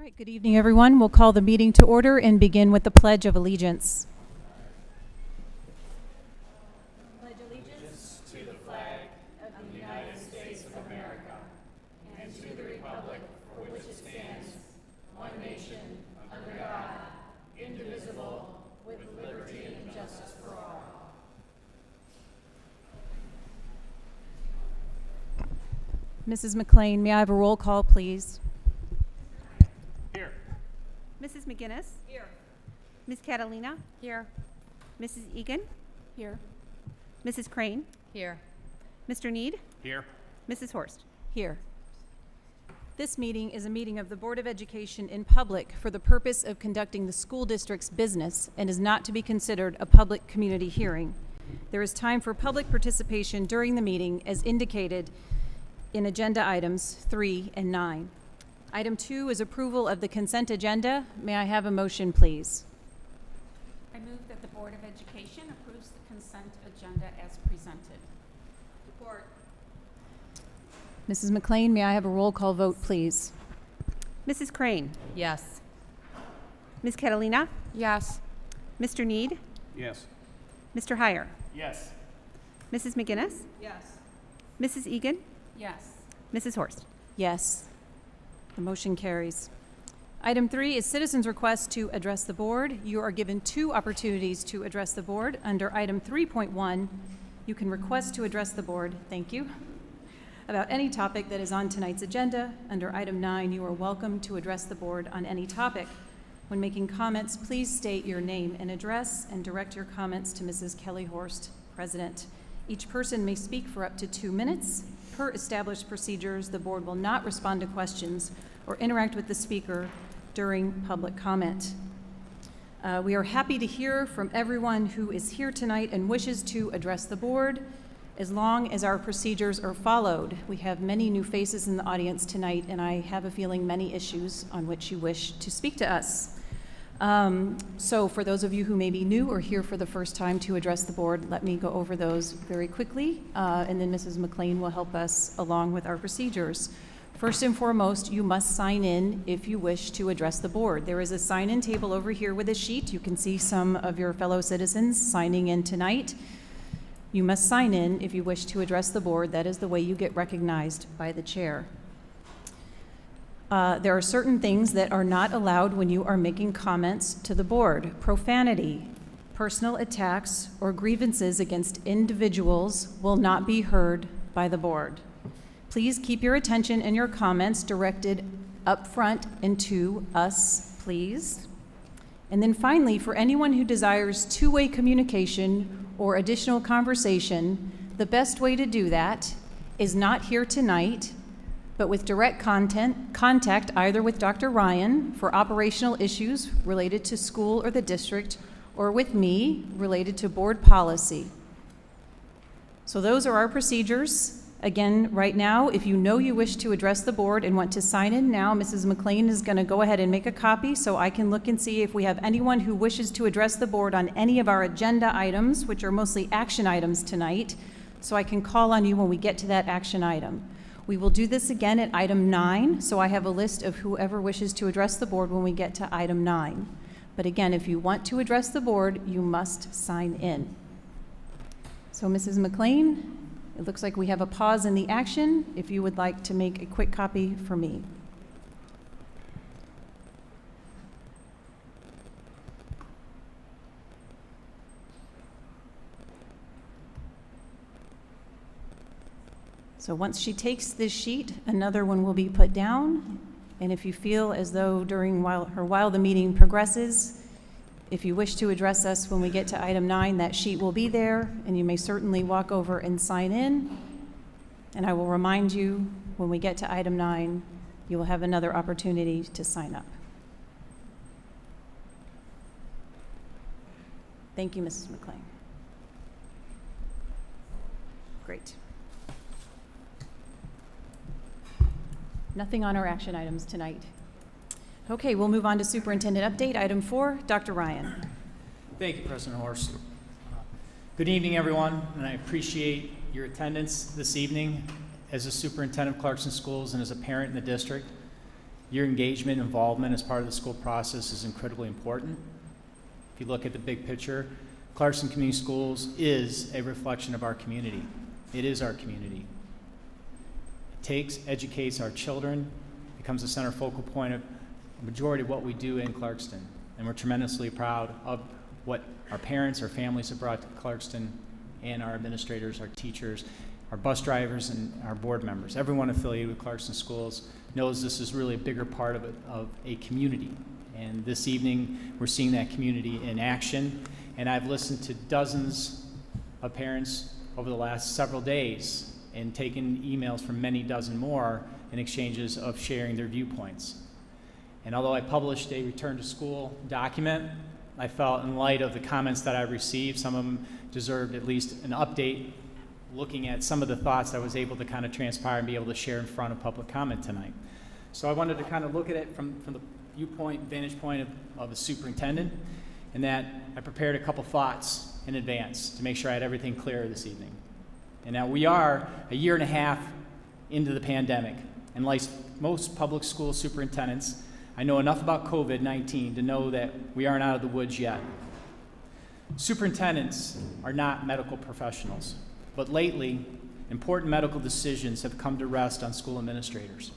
right, good evening, everyone. We'll call the meeting to order and begin with the Pledge of Allegiance. Pledge allegiance to the flag of the United States of America and to the republic for which it stands, one nation, under God, indivisible, with liberty and justice for all. Mrs. McLean, may I have a roll call, please? Here. Mrs. McGinnis? Here. Ms. Catalina? Here. Mrs. Egan? Here. Mrs. Crane? Here. Mr. Need? Here. Mrs. Horst? Here. This meeting is a meeting of the Board of Education in public for the purpose of conducting the school district's business and is not to be considered a public community hearing. There is time for public participation during the meeting as indicated in agenda items 3 and 9. Item 2 is approval of the consent agenda. May I have a motion, please? I move that the Board of Education approves the consent agenda as presented. Support. Mrs. McLean, may I have a roll call vote, please? Mrs. Crane? Yes. Ms. Catalina? Yes. Mr. Need? Yes. Mr. Heyer? Yes. Mrs. McGinnis? Yes. Mrs. Egan? Yes. Mrs. Horst? Yes. The motion carries. Item 3 is citizens' request to address the board. You are given 2 opportunities to address the board. Under item 3.1, you can request to address the board, thank you, about any topic that is on tonight's agenda. Under item 9, you are welcome to address the board on any topic. When making comments, please state your name and address and direct your comments to Mrs. Kelly Horst, President. Each person may speak for up to 2 minutes. Per established procedures, the board will not respond to questions or interact with the speaker during public comment. We are happy to hear from everyone who is here tonight and wishes to address the board, as long as our procedures are followed. We have many new faces in the audience tonight, and I have a feeling many issues on which you wish to speak to us. So for those of you who may be new or here for the first time to address the board, let me go over those very quickly, and then Mrs. McLean will help us along with our procedures. First and foremost, you must sign in if you wish to address the board. There is a sign-in table over here with a sheet. You can see some of your fellow citizens signing in tonight. You must sign in if you wish to address the board. That is the way you get recognized by the chair. There are certain things that are not allowed when you are making comments to the board. Profanity, personal attacks, or grievances against individuals will not be heard by the board. Please keep your attention and your comments directed up front and to us, please. And then finally, for anyone who desires two-way communication or additional conversation, the best way to do that is not here tonight, but with direct contact either with Dr. Ryan for operational issues related to school or the district, or with me related to board policy. So those are our procedures. Again, right now, if you know you wish to address the board and want to sign in now, Mrs. McLean is going to go ahead and make a copy so I can look and see if we have anyone who wishes to address the board on any of our agenda items, which are mostly action items tonight, so I can call on you when we get to that action item. We will do this again at item 9, so I have a list of whoever wishes to address the board when we get to item 9. But again, if you want to address the board, you must sign in. So Mrs. McLean, it looks like we have a pause in the action. If you would like to make a quick copy for me. So once she takes this sheet, another one will be put down. And if you feel as though while the meeting progresses, if you wish to address us when we get to item 9, that sheet will be there, and you may certainly walk over and sign in. And I will remind you when we get to item 9, you will have another opportunity to sign up. Thank you, Mrs. McLean. Great. Nothing on our action items tonight. Okay, we'll move on to superintendent update. Item 4, Dr. Ryan. Thank you, President Horst. Good evening, everyone, and I appreciate your attendance this evening as a superintendent of Clarkson Schools and as a parent in the district. Your engagement, involvement as part of the school process is incredibly important. If you look at the big picture, Clarkson Community Schools is a reflection of our community. It is our community. It takes, educates our children, becomes a center focal point of the majority of what we do in Clarkston. And we're tremendously proud of what our parents, our families have brought to Clarkston, and our administrators, our teachers, our bus drivers, and our board members. Everyone affiliated with Clarkston Schools knows this is really a bigger part of a community. And this evening, we're seeing that community in action. And I've listened to dozens of parents over the last several days and taken emails from many dozen more in exchanges of sharing their viewpoints. And although I published a return to school document, I felt in light of the comments that I received, some of them deserved at least an update, looking at some of the thoughts that I was able to kind of transpire and be able to share in front of public comment tonight. So I wanted to kind of look at it from the vantage point of a superintendent, and that I prepared a couple thoughts in advance to make sure I had everything clear this evening. And now we are a year and a half into the pandemic, and like most public school superintendents, I know enough about COVID-19 to know that we aren't out of the woods yet. Superintendents are not medical professionals, but lately, important medical decisions have come to rest on school administrators.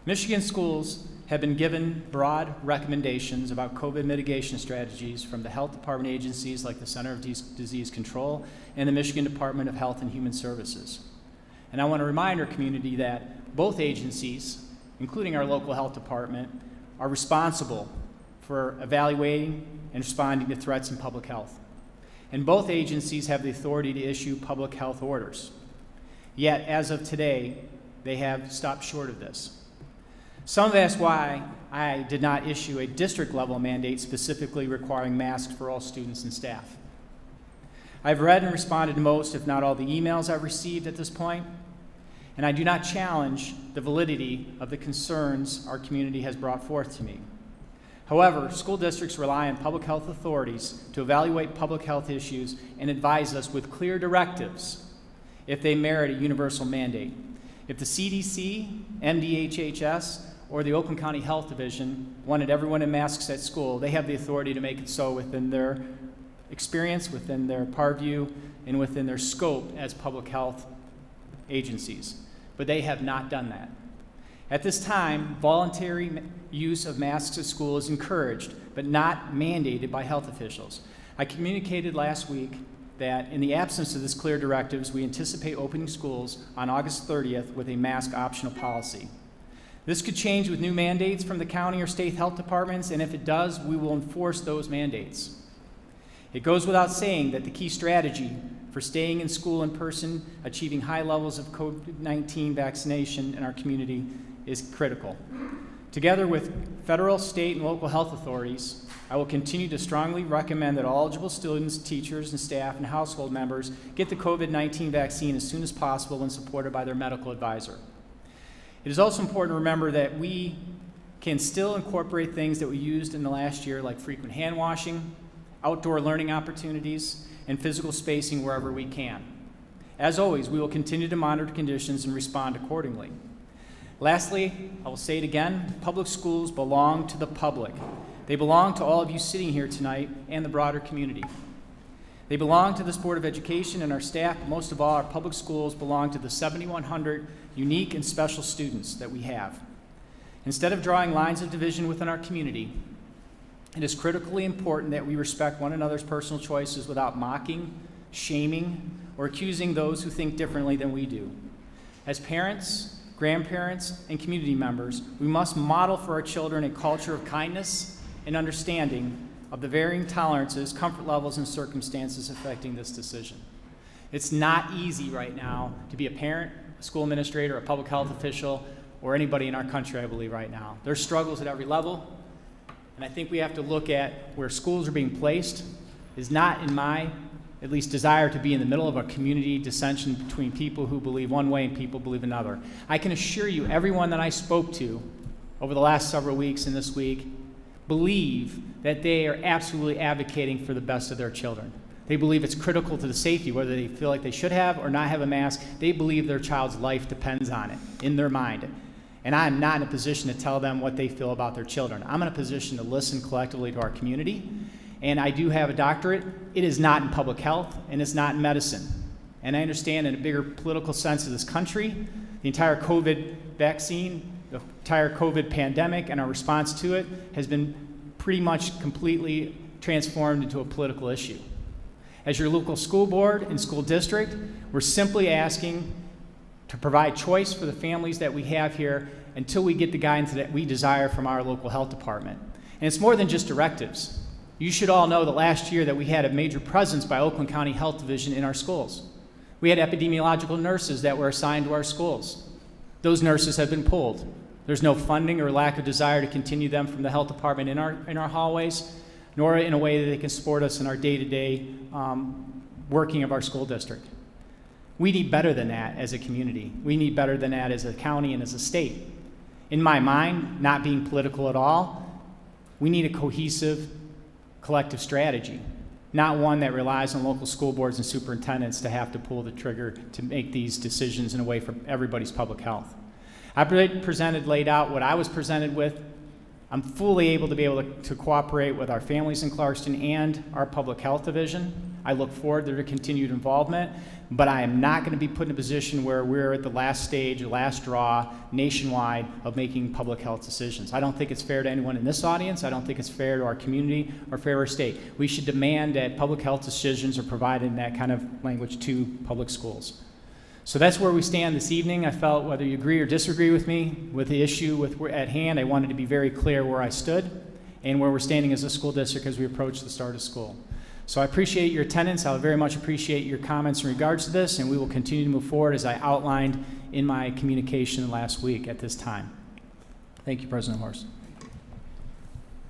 Michigan schools have been given broad recommendations about COVID mitigation strategies from the health department agencies like the Center of Disease Control and the Michigan Department of Health and Human Services. And I want to remind our community that both agencies, including our local health department, are responsible for evaluating and responding to threats in public health. And both agencies have the authority to issue public health orders. Yet, as of today, they have stopped short of this. Some have asked why I did not issue a district-level mandate specifically requiring masks for all students and staff. I've read and responded to most, if not all, the emails I've received at this point, and I do not challenge the validity of the concerns our community has brought forth to me. However, school districts rely on public health authorities to evaluate public health issues and advise us with clear directives if they merit a universal mandate. If the CDC, MDHHS, or the Oakland County Health Division wanted everyone in masks at school, they have the authority to make it so within their experience, within their purview, and within their scope as public health agencies. But they have not done that. At this time, voluntary use of masks at school is encouraged, but not mandated by health officials. I communicated last week that in the absence of this clear directives, we anticipate opening schools on August 30th with a mask optional policy. This could change with new mandates from the county or state health departments, and if it does, we will enforce those mandates. It goes without saying that the key strategy for staying in school in person, achieving high levels of COVID-19 vaccination in our community is critical. Together with federal, state, and local health authorities, I will continue to strongly recommend that all eligible students, teachers, and staff and household members get the COVID-19 vaccine as soon as possible when supported by their medical advisor. It is also important to remember that we can still incorporate things that we used in the last year, like frequent hand washing, outdoor learning opportunities, and physical spacing wherever we can. As always, we will continue to monitor conditions and respond accordingly. Lastly, I will say it again, public schools belong to the public. They belong to all of you sitting here tonight and the broader community. They belong to this Board of Education and our staff, but most of all, our public schools belong to the 7,100 unique and special students that we have. Instead of drawing lines of division within our community, it is critically important that we respect one another's personal choices without mocking, shaming, or accusing those who think differently than we do. As parents, grandparents, and community members, we must model for our children a culture of kindness and understanding of the varying tolerances, comfort levels, and circumstances affecting this decision. It's not easy right now to be a parent, a school administrator, a public health official, or anybody in our country, I believe, right now. There's struggles at every level, and I think we have to look at where schools are being placed is not in my, at least, desire to be in the middle of a community dissension between people who believe one way and people believe another. I can assure you, everyone that I spoke to over the last several weeks and this week believe that they are absolutely advocating for the best of their children. They believe it's critical to the safety, whether they feel like they should have or not have a mask. They believe their child's life depends on it in their mind. And I am not in a position to tell them what they feel about their children. I'm in a position to listen collectively to our community. And I do have a doctorate. It is not in public health, and it's not in medicine. And I understand in a bigger political sense of this country, the entire COVID vaccine, the entire COVID pandemic, and our response to it has been pretty much completely transformed into a political issue. As your local school board and school district, we're simply asking to provide choice for the families that we have here until we get the guidance that we desire from our local health department. And it's more than just directives. You should all know that last year that we had a major presence by Oakland County Health Division in our schools. We had epidemiological nurses that were assigned to our schools. Those nurses have been pulled. There's no funding or lack of desire to continue them from the health department in our hallways, nor in a way that they can support us in our day-to-day working of our school district. We need better than that as a community. We need better than that as a county and as a state. In my mind, not being political at all, we need a cohesive, collective strategy, not one that relies on local school boards and superintendents to have to pull the trigger to make these decisions in a way for everybody's public health. I laid out what I was presented with. I'm fully able to cooperate with our families in Clarkston and our public health division. I look forward to their continued involvement, but I am not going to be put in a position where we're at the last stage, the last draw, nationwide, of making public health decisions. I don't think it's fair to anyone in this audience. I don't think it's fair to our community or fair to our state. We should demand that public health decisions are provided in that kind of language to public schools. So that's where we stand this evening. I felt whether you agree or disagree with me with the issue at hand, I wanted to be very clear where I stood and where we're standing as a school district as we approach the start of school. So I appreciate your attendance. I very much appreciate your comments in regards to this, and we will continue to move forward as I outlined in my communication last week at this time. Thank you, President Horst.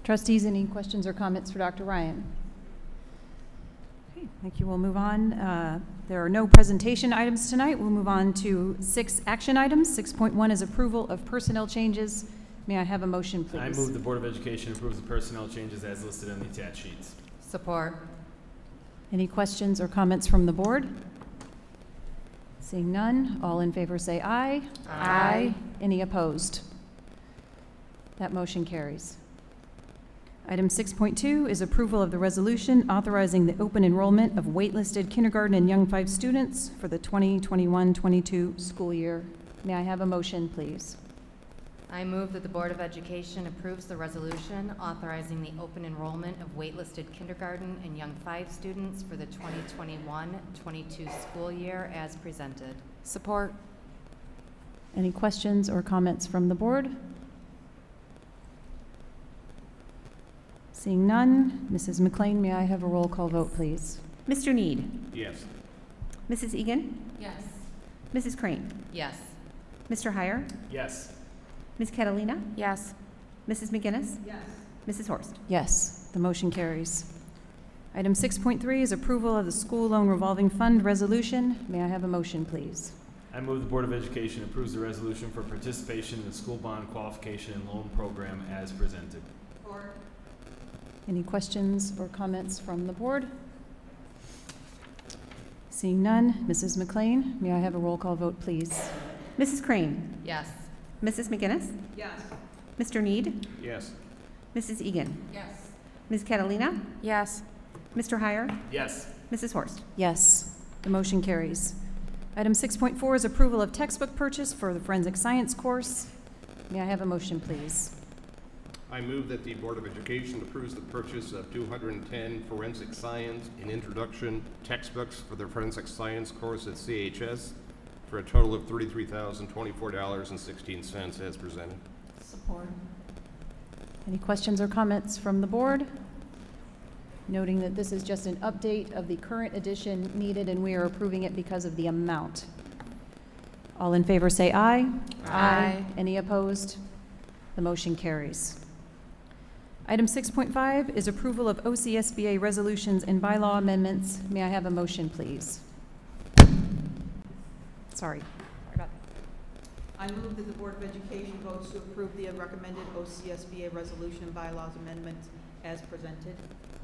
Trustees, any questions or comments for Dr. Ryan? Okay, thank you. We'll move on. There are no presentation items tonight. We'll move on to 6 action items. 6.1 is approval of personnel changes. May I have a motion, please? I move the Board of Education approves the personnel changes as listed on the attached sheets. Support. Any questions or comments from the board? Seeing none, all in favor say aye. Aye. Any opposed? That motion carries. Item 6.2 is approval of the resolution authorizing the open enrollment of waitlisted kindergarten and young 5 students for the 2021-22 school year. May I have a motion, please? I move that the Board of Education approves the resolution authorizing the open enrollment of waitlisted kindergarten and young 5 students for the 2021-22 school year as presented. Support. Any questions or comments from the board? Seeing none, Mrs. McLean, may I have a roll call vote, please? Mr. Need? Yes. Mrs. Egan? Yes. Mrs. Crane? Yes. Mr. Heyer? Yes. Ms. Catalina? Yes. Mrs. McGinnis? Yes. Mrs. Horst? Yes, the motion carries. Item 6.3 is approval of the school loan revolving fund resolution. May I have a motion, please? I move the Board of Education approves the resolution for participation in the school bond qualification and loan program as presented. Any questions or comments from the board? Seeing none, Mrs. McLean, may I have a roll call vote, please? Mrs. Crane? Yes. Mrs. McGinnis? Yes. Mr. Need? Yes. Mrs. Egan? Yes. Ms. Catalina? Yes. Mr. Heyer? Yes. Mrs. Horst? Yes, the motion carries. Item 6.4 is approval of textbook purchase for the forensic science course. May I have a motion, please? I move that the Board of Education approves the purchase of 210 forensic science and introduction textbooks for the forensic science course at CHS for a total of $33,024.16 as presented. Support. Any questions or comments from the board? Noting that this is just an update of the current edition needed, and we are approving it because of the amount. All in favor say aye. Aye. Any opposed? The motion carries. Item 6.5 is approval of OCSBA resolutions and bylaw amendments. May I have a motion, please? Sorry. I move that the Board of Education votes to approve the recommended OCSBA resolution and bylaws amendments as presented.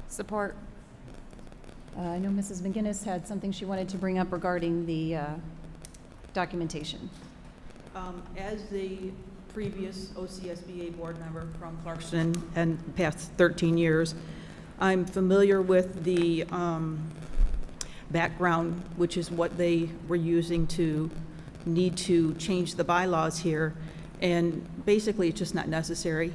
Support. I know Mrs. McGinnis had something she wanted to bring up regarding the documentation. As the previous OCSBA board member from Clarkston and the past 13 years. I'm familiar with the background, which is what they were using to need to change the bylaws here. And basically, it's just not necessary.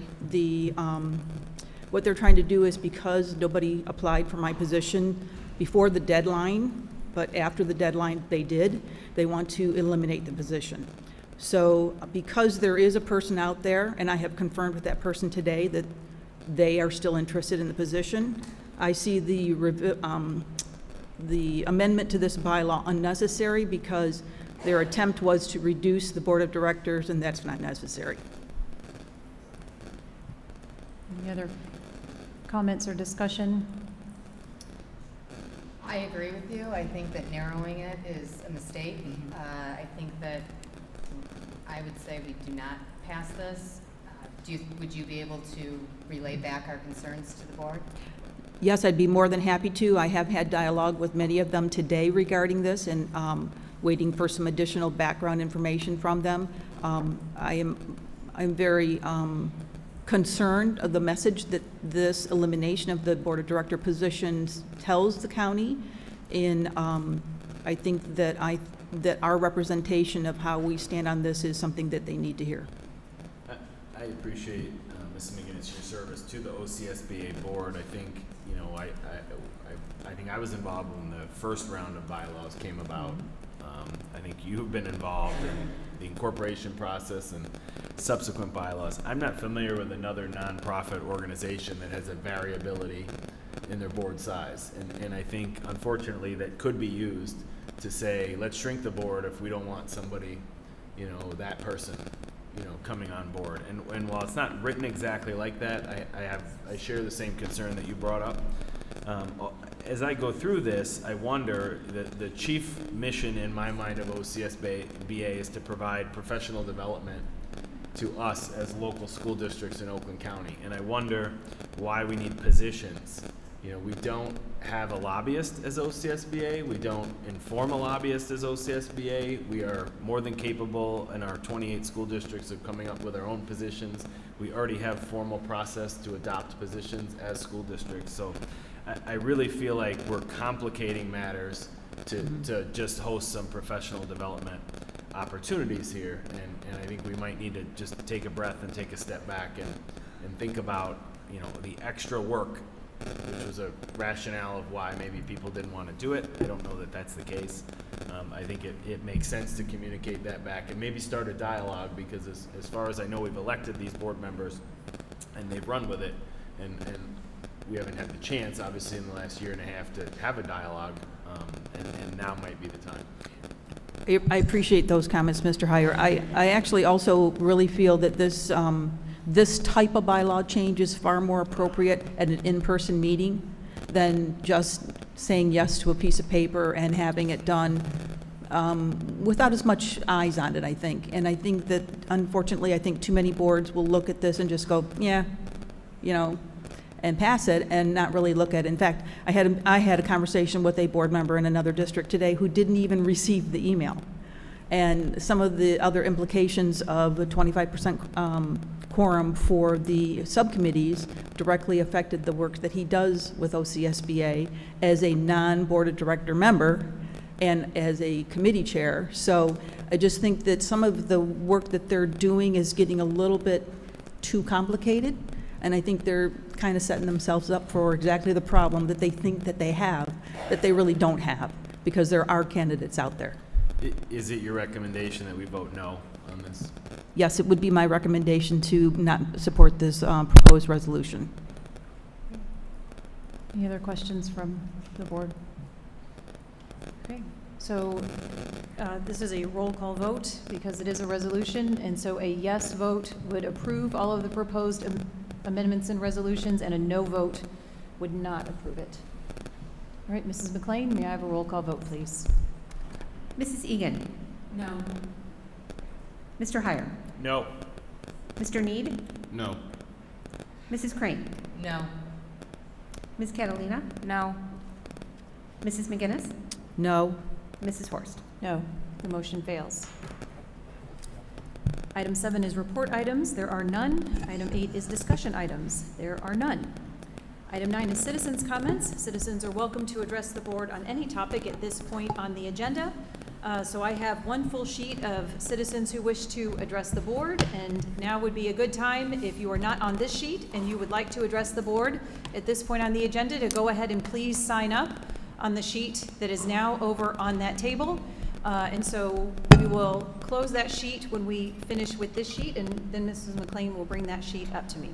What they're trying to do is, because nobody applied for my position before the deadline, but after the deadline they did, they want to eliminate the position. So because there is a person out there, and I have confirmed with that person today that they are still interested in the position, I see the amendment to this bylaw unnecessary because their attempt was to reduce the board of directors, and that's not necessary. Any other comments or discussion? I agree with you. I think that narrowing it is a mistake. I think that I would say we do not pass this. Would you be able to relay back our concerns to the board? Yes, I'd be more than happy to. I have had dialogue with many of them today regarding this, and waiting for some additional background information from them. I'm very concerned of the message that this elimination of the board of director positions tells the county, and I think that our representation of how we stand on this is something that they need to hear. I appreciate, Ms. McGinnis, your service to the OCSBA board. I think, you know, I think I was involved when the first round of bylaws came about. I think you've been involved in the incorporation process and subsequent bylaws. I'm not familiar with another nonprofit organization that has a variability in their board size. And I think, unfortunately, that could be used to say, let's shrink the board if we don't want somebody, you know, that person, you know, coming on board. And while it's not written exactly like that, I share the same concern that you brought up. As I go through this, I wonder that the chief mission in my mind of OCSBA is to provide professional development to us as local school districts in Oakland County. And I wonder why we need positions. You know, we don't have a lobbyist as OCSBA. We don't inform a lobbyist as OCSBA. We are more than capable in our 28 school districts of coming up with our own positions. We already have formal process to adopt positions as school districts. So I really feel like we're complicating matters to just host some professional development opportunities here. And I think we might need to just take a breath and take a step back and think about, you know, the extra work, which was a rationale of why maybe people didn't want to do it. I don't know that that's the case. I think it makes sense to communicate that back and maybe start a dialogue, because as far as I know, we've elected these board members and they've run with it, and we haven't had the chance, obviously, in the last year and a half to have a dialogue, and now might be the time. I appreciate those comments, Mr. Heyer. I actually also really feel that this type of bylaw change is far more appropriate at an in-person meeting than just saying yes to a piece of paper and having it done without as much eyes on it, I think. And I think that, unfortunately, I think too many boards will look at this and just go, yeah, you know, and pass it and not really look at it. In fact, I had a conversation with a board member in another district today who didn't even receive the email. And some of the other implications of the 25% quorum for the subcommittees directly affected the work that he does with OCSBA as a non-board of director member and as a committee chair. So I just think that some of the work that they're doing is getting a little bit too complicated. And I think they're kind of setting themselves up for exactly the problem that they think that they have, that they really don't have, because there are candidates out there. Is it your recommendation that we vote no on this? Yes, it would be my recommendation to not support this proposed resolution. Any other questions from the board? Okay, so this is a roll call vote because it is a resolution, and so a yes vote would approve all of the proposed amendments and resolutions, and a no vote would not approve it. All right, Mrs. McLean, may I have a roll call vote, please? Mrs. Egan. No. Mr. Heyer. No. Mr. Need. No. Mrs. Crane. No. Ms. Catalina. No. Mrs. McGinnis. No. Mrs. Horst. No, the motion fails. Item 7 is report items. There are none. Item 8 is discussion items. There are none. Item 9 is citizens' comments. Citizens are welcome to address the board on any topic at this point on the agenda. So I have one full sheet of citizens who wish to address the board, and now would be a good time, if you are not on this sheet and you would like to address the board at this point on the agenda, to go ahead and please sign up on the sheet that is now over on that table. And so we will close that sheet when we finish with this sheet, and then Mrs. McLean will bring that sheet up to me.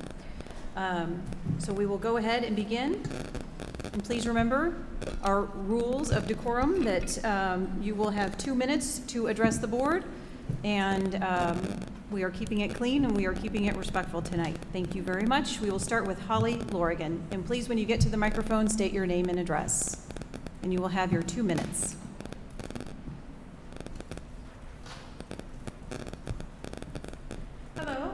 So we will go ahead and begin. And please remember our rules of decorum, that you will have 2 minutes to address the board, and we are keeping it clean and we are keeping it respectful tonight. Thank you very much. We will start with Holly Lorigan. And please, when you get to the microphone, state your name and address. And you will have your 2 minutes. Hello,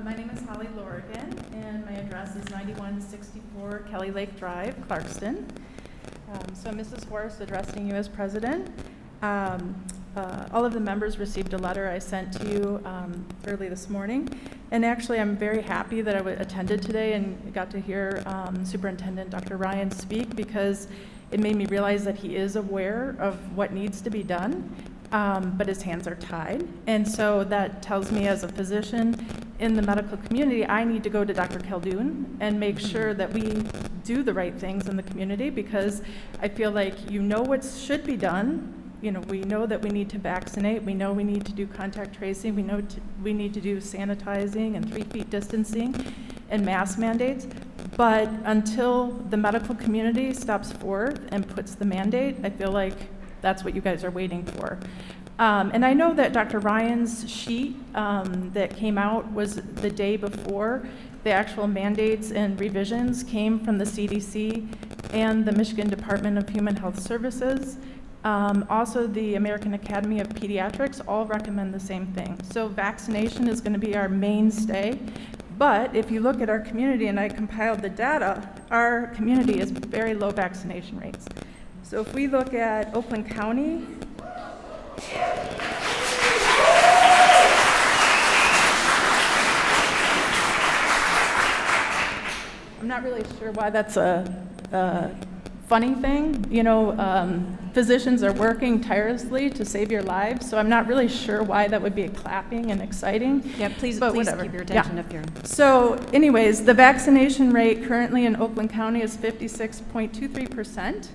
my name is Holly Lorigan, and my address is 9164 Kelly Lake Drive, Clarkston. So Mrs. Horst, addressing you as president. All of the members received a letter I sent to you early this morning, and actually I'm very happy that I attended today and got to hear Superintendent Dr. Ryan speak, because it made me realize that he is aware of what needs to be done, but his hands are tied. And so that tells me, as a physician in the medical community, I need to go to Dr. Khaldun and make sure that we do the right things in the community, because I feel like what should be done. We know that we need to vaccinate, we know we need to do contact tracing, we know we need to do sanitizing and 3 feet distancing and mask mandates, but until the medical community steps forth and puts the mandate, I feel like that's what you guys are waiting for. And I know that Dr. Ryan's sheet that came out was the day before the actual mandates and revisions came from the CDC and the Michigan Department of Human Health Services. Also, the American Academy of Pediatrics all recommend the same thing. So vaccination is going to be our mainstay. But if you look at our community, and I compiled the data, our community is very low vaccination rates. So if we look at Oakland County, I'm not really sure why that's a funny thing. Physicians are working tirelessly to save your lives, so I'm not really sure why that would be clapping and exciting. Yeah, please whatever. keep your attention up here. So anyways, the vaccination rate currently in Oakland County is 56.23%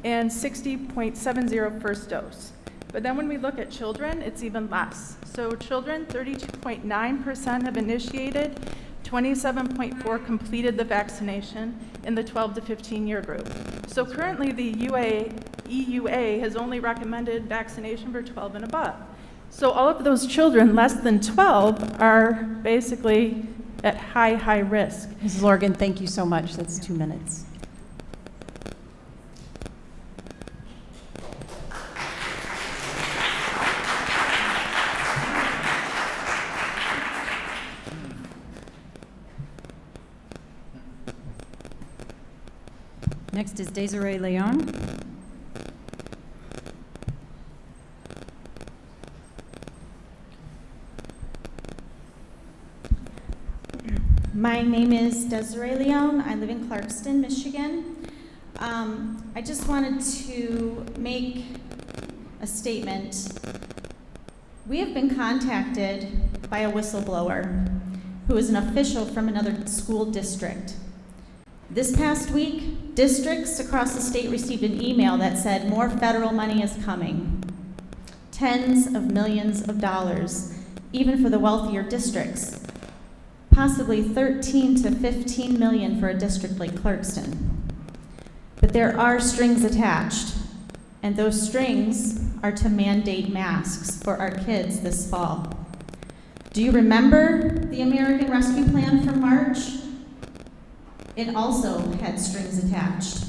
and 60.70 first dose. But then when we look at children, it's even less. So children, 32.9% have initiated, 27.4 completed the vaccination in the 12 to 15 year group. So currently the EUA has only recommended vaccination for 12 and above. So all of those children less than 12 are basically at high risk. Mrs. Lorigan, thank you so much. That's 2 minutes. Next is Desiree Leon. My name is Desiree Leon. I live in Clarkston, Michigan. I just wanted to make a statement. We have been contacted by a whistleblower who is an official from another school district. This past week, districts across the state received an email that said more federal money is coming. Tens of millions of dollars, even for the wealthier districts. Possibly 13 to 15 million for a district like Clarkston. But there are strings attached, and those strings are to mandate masks for our kids this fall. Do you remember the American Rescue Plan from March? It also had strings attached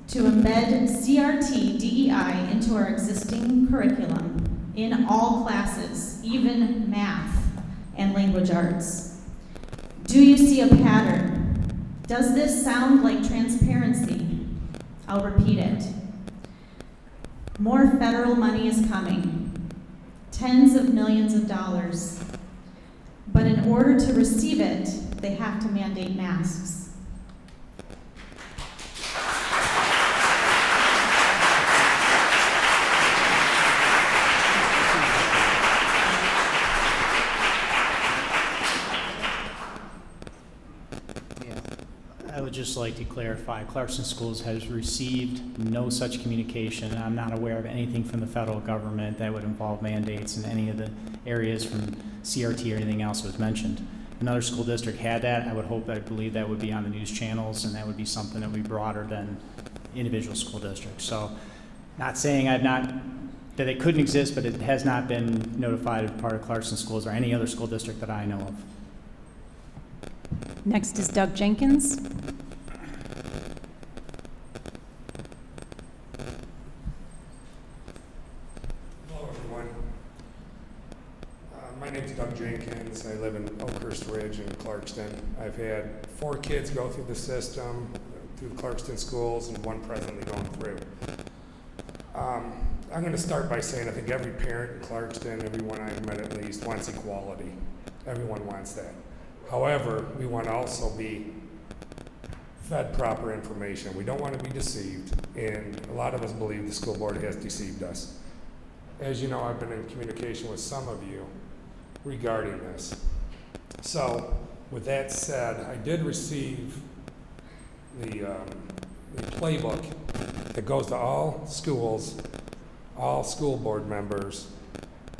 to embed CRT DEI into our existing curriculum in all classes, even math and language arts. Do you see a pattern? Does this sound like transparency? I'll repeat it. More federal money is coming. tens of millions of dollars. But in order to receive it, they have to mandate masks. I would just like to clarify, Clarkson Schools has received no such communication. I'm not aware of anything from the federal government that would involve mandates in any of the areas from CRT or anything else that was mentioned. If another school district had that, I believe that would be on the news channels, and that would be something that would be broader than individual school districts. So, not saying that it couldn't exist, but it has not been notified as part of Clarkson Schools or any other school district that I know of. Next is Doug Jenkins. Hello, everyone. My name's Doug Jenkins. I live in Oakhurst Ridge in Clarkston. I've had 4 kids go through the system, through the Clarkston schools, and 1 presently going through. I'm going to start by saying I think every parent in Clarkston, everyone I've met at least, wants equality. Everyone wants that. However, we want to also be fed proper information. We don't want to be deceived, and a lot of us believe the school board has deceived us. As you know, I've been in communication with some of you regarding this. So, with that said, I did receive the playbook that goes to all schools, all school board members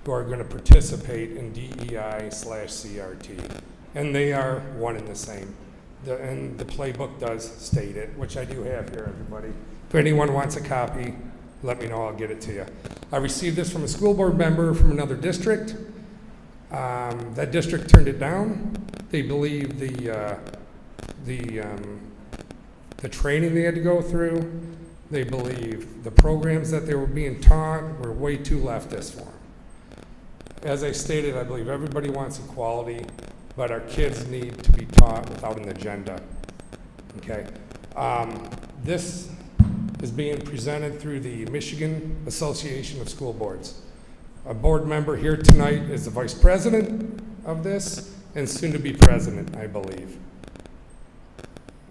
who are going to participate in DEI/CRT. And they are one and the same. And the playbook does state it, which I do have here, everybody. If anyone wants a copy, let me know, I'll get it to you. I received this from a school board member from another district. That district turned it down. They believe the training they had to go through, they believe the programs that they were being taught were way too leftist for them. As I stated, I believe everybody wants equality, but our kids need to be taught without an agenda, okay? This is being presented through the Michigan Association of School Boards. A board member here tonight is the vice president of this and soon to be president, I believe.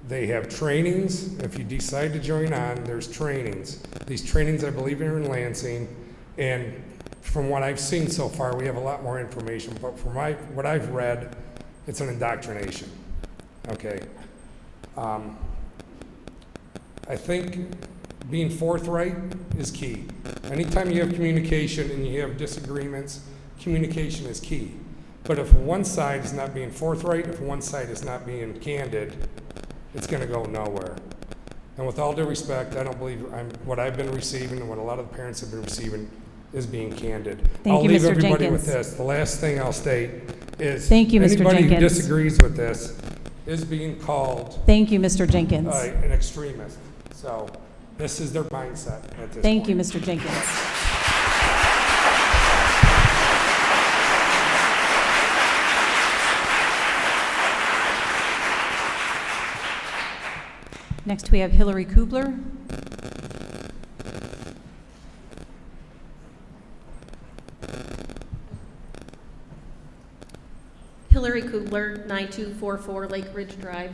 They have trainings. If you decide to join on, there's trainings. These trainings, I believe, are in Lansing, and from what I've seen so far, we have a lot more information, but from what I've read, it's an indoctrination, okay? I think being forthright is key. Anytime you have communication and you have disagreements, communication is key. But if one side is not being forthright, if one side is not being candid, it's gonna go nowhere. And with all due respect, I don't believe what I've been receiving and what a lot of the parents have been receiving is being candid. Thank you, I'll leave Mr. everybody Jenkins. with this. The last thing I'll state is Thank you, Mr. anybody who Jenkins. disagrees with this is being called Thank you, Mr. Jenkins. an extremist. So this is their mindset at this Thank point. you, Mr. Jenkins. Next, we have Hillary Kubler. Hillary Kubler, 9244 Lake Ridge Drive.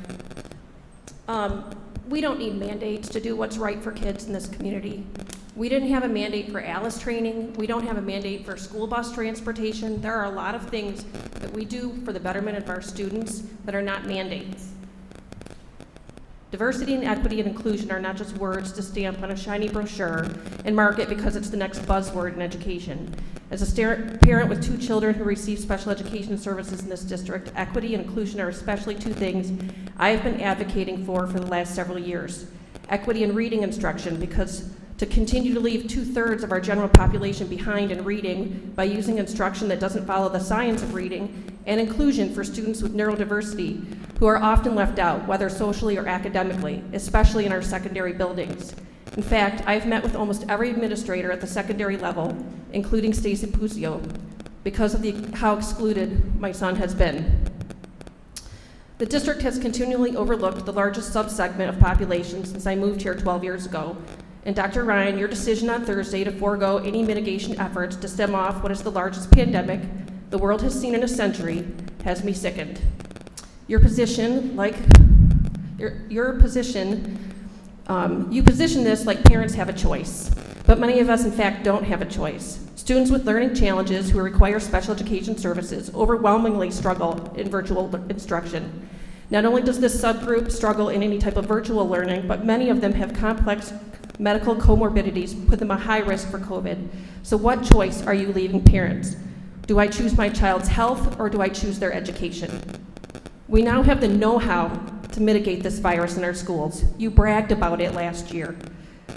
We don't need mandates to do what's right for kids in this community. We didn't have a mandate for ALICE training. We don't have a mandate for school bus transportation. There are a lot of things that we do for the betterment of our students that are not mandates. Diversity and equity and inclusion are not just words to stamp on a shiny brochure and mark it because it's the next buzzword in education. As a parent with 2 children who receive special education services in this district, equity and inclusion are especially 2 things I have been advocating for the last several years. Equity in reading instruction, because to continue to leave 2/3 of our general population behind in reading by using instruction that doesn't follow the science of reading, and inclusion for students with neurodiversity who are often left out, whether socially or academically, especially in our secondary buildings. In fact, I've met with almost every administrator at the secondary level, including Stacy Puccio, because of how excluded my son has been. The district has continually overlooked the largest subsegment of population since I moved here 12 years ago, And Dr. Ryan, your decision on Thursday to forego any mitigation efforts to stem off what is the largest pandemic the world has seen in a century has me sickened. You position this like parents have a choice, but many of us in fact don't have a choice. Students with learning challenges who require special education services overwhelmingly struggle in virtual instruction. Not only does this subgroup struggle in any type of virtual learning, but many of them have complex medical comorbidities, put them at high risk for COVID. So what choice are you leaving parents? Do I choose my child's health or do I choose their education? We now have the know-how to mitigate this virus in our schools. You bragged about it last year.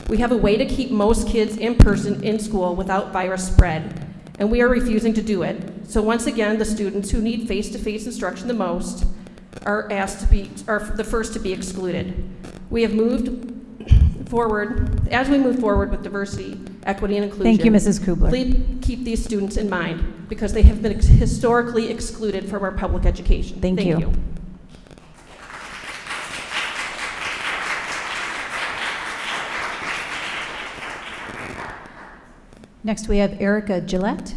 We have a way to keep most kids in person in school without virus spread, and we are refusing to do it. So once again, the students who need face-to-face instruction the most are the first to be excluded. We have moved forward, as we move forward with diversity, equity, and inclusion. Thank you, Mrs. Kubler. Please keep these students in mind because they have been historically excluded from our public education. Thank you. Next, we have Erica Gillette.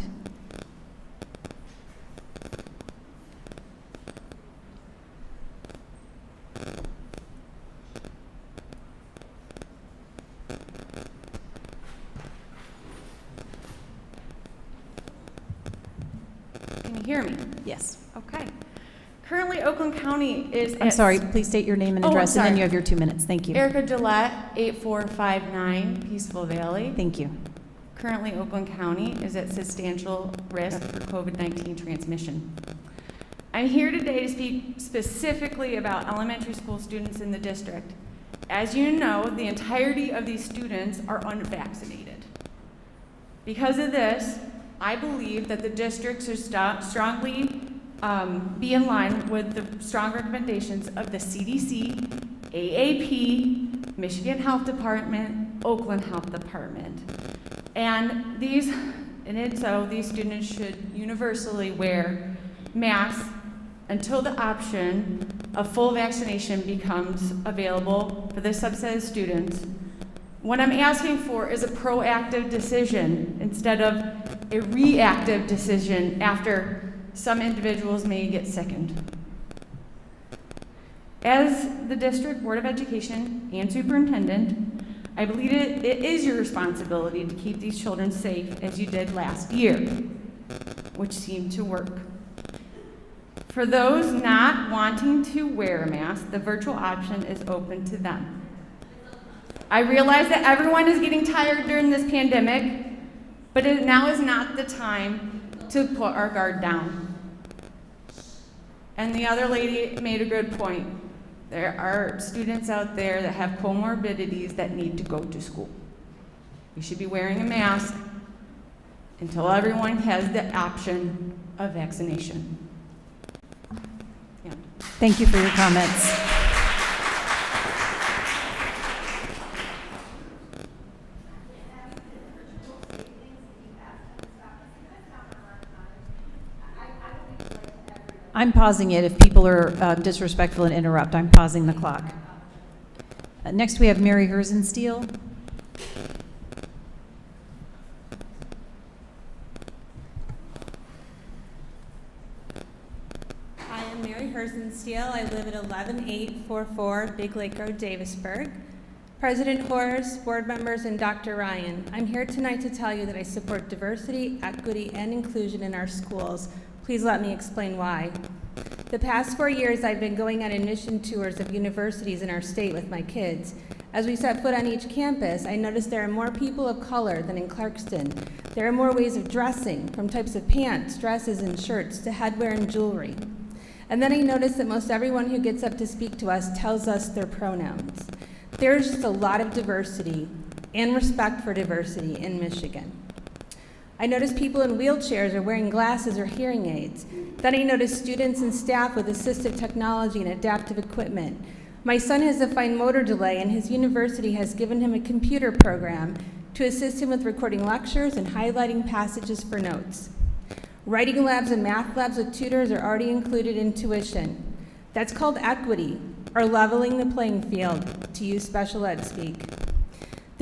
Can you hear me? Yes. Okay. Currently, Oakland County is I'm sorry, please state your name and address, and then sorry. you have your 2 minutes. Thank you. Erica Gillette, 8459 Peaceful Valley. Thank you. Currently, Oakland County is at substantial risk for COVID-19 transmission. I'm here today to speak specifically about elementary school students in the district. As you know, the entirety of these students are unvaccinated. Because of this, I believe that the districts should strongly be in line with the strong recommendations of the CDC, AAP, Michigan Health Department, Oakland Health Department. And these students should universally wear masks until the option of full vaccination becomes available for this subset of students. What I'm asking for is a proactive decision instead of a reactive decision after some individuals may get sickened. As the District Board of Education and Superintendent, I believe it is your responsibility to keep these children safe as you did last year, which seemed to work. For those not wanting to wear a mask, the virtual option is open to them. I realize that everyone is getting tired during this pandemic, but now is not the time to put our guard down. And the other lady made a good point. There are students out there that have comorbidities that need to go to school. We should be wearing a mask until everyone has the option of vaccination. Yeah. Thank you for your comments. I'm pausing it if people are disrespectful and interrupt. I'm pausing the clock. Next, we have Mary Herzensteel. Hi, I'm Mary Herzensteel. I live at 11844 Big Lake Road, Davisburg. President Horace, board members, and Dr. Ryan, I'm here tonight to tell you that I support diversity, equity, and inclusion in our schools. Please let me explain why. The past 4 years, I've been going on admission tours of universities in our state with my kids. As we set foot on each campus, I noticed there are more people of color than in Clarkston. There are more ways of dressing, from types of pants, dresses, and shirts to headwear and jewelry. And then I noticed that most everyone who gets up to speak to us tells us their pronouns. There's just a lot of diversity and respect for diversity in Michigan. I noticed people in wheelchairs are wearing glasses or hearing aids. Then I noticed students and staff with assistive technology and adaptive equipment. My son has a fine motor delay, and his university has given him a computer program to assist him with recording lectures and highlighting passages for notes. Writing labs and math labs with tutors are already included in tuition. That's called equity, or leveling the playing field, to use special ed speak.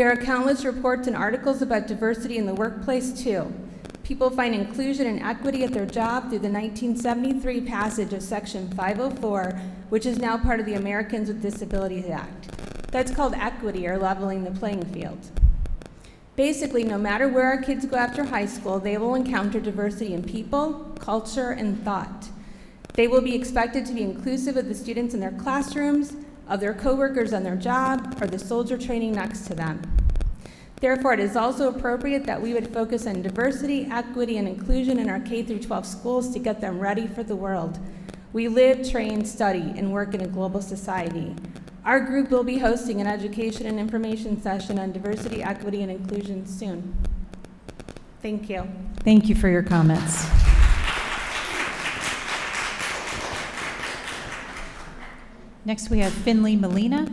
There are countless reports and articles about diversity in the workplace, too. People find inclusion and equity at their job through the 1973 passage of Section 504, which is now part of the Americans with Disabilities Act. That's called equity, or leveling the playing field. Basically, no matter where our kids go after high school, they will encounter diversity in people, culture, and thought. They will be expected to be inclusive of the students in their classrooms, of their coworkers on their job, or the soldier training next to them. Therefore, it is also appropriate that we would focus on diversity, equity, and inclusion in our K-12 schools to get them ready for the world. We live, train, study, and work in a global society. Our group will be hosting an education and information session on diversity, equity, and inclusion soon. Thank you. Thank you for your comments. Next, we have Finley Molina.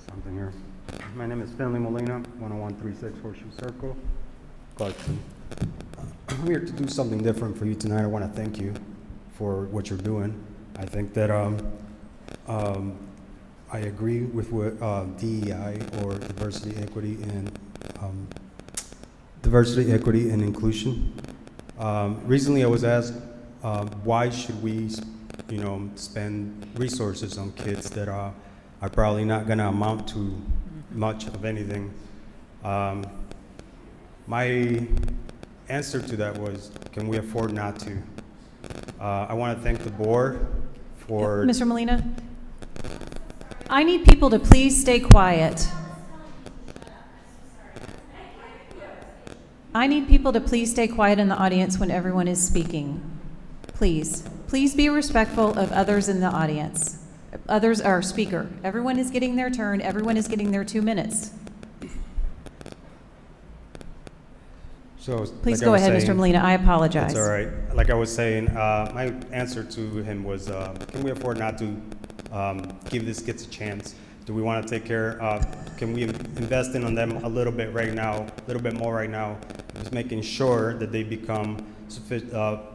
Something here. My name is Finley Molina, 10136 Horseshoe Circle, Clarkson. I'm here to do something different for you tonight. I want to thank you for what you're doing. I think that I agree with what DEI, or diversity, equity, and inclusion. Recently, I was asked, why should we, spend resources on kids that are probably not going to amount to much of anything? My answer to that was, can we afford not to? I want to thank the board for... Mr. Molina, I need people to please stay quiet. I need people to please stay quiet in the audience when everyone is speaking. Please. Please be respectful of others in the audience. Others are speaker. Everyone is getting their turn. Everyone is getting their 2 minutes. So, Please go ahead, Mr. Molina. I apologize. It's all right. Like I was saying, my answer to him was, can we afford not to give these kids a chance? Do we want to take care? Can we invest in on them a little bit right now, a little bit more right now, just making sure that they become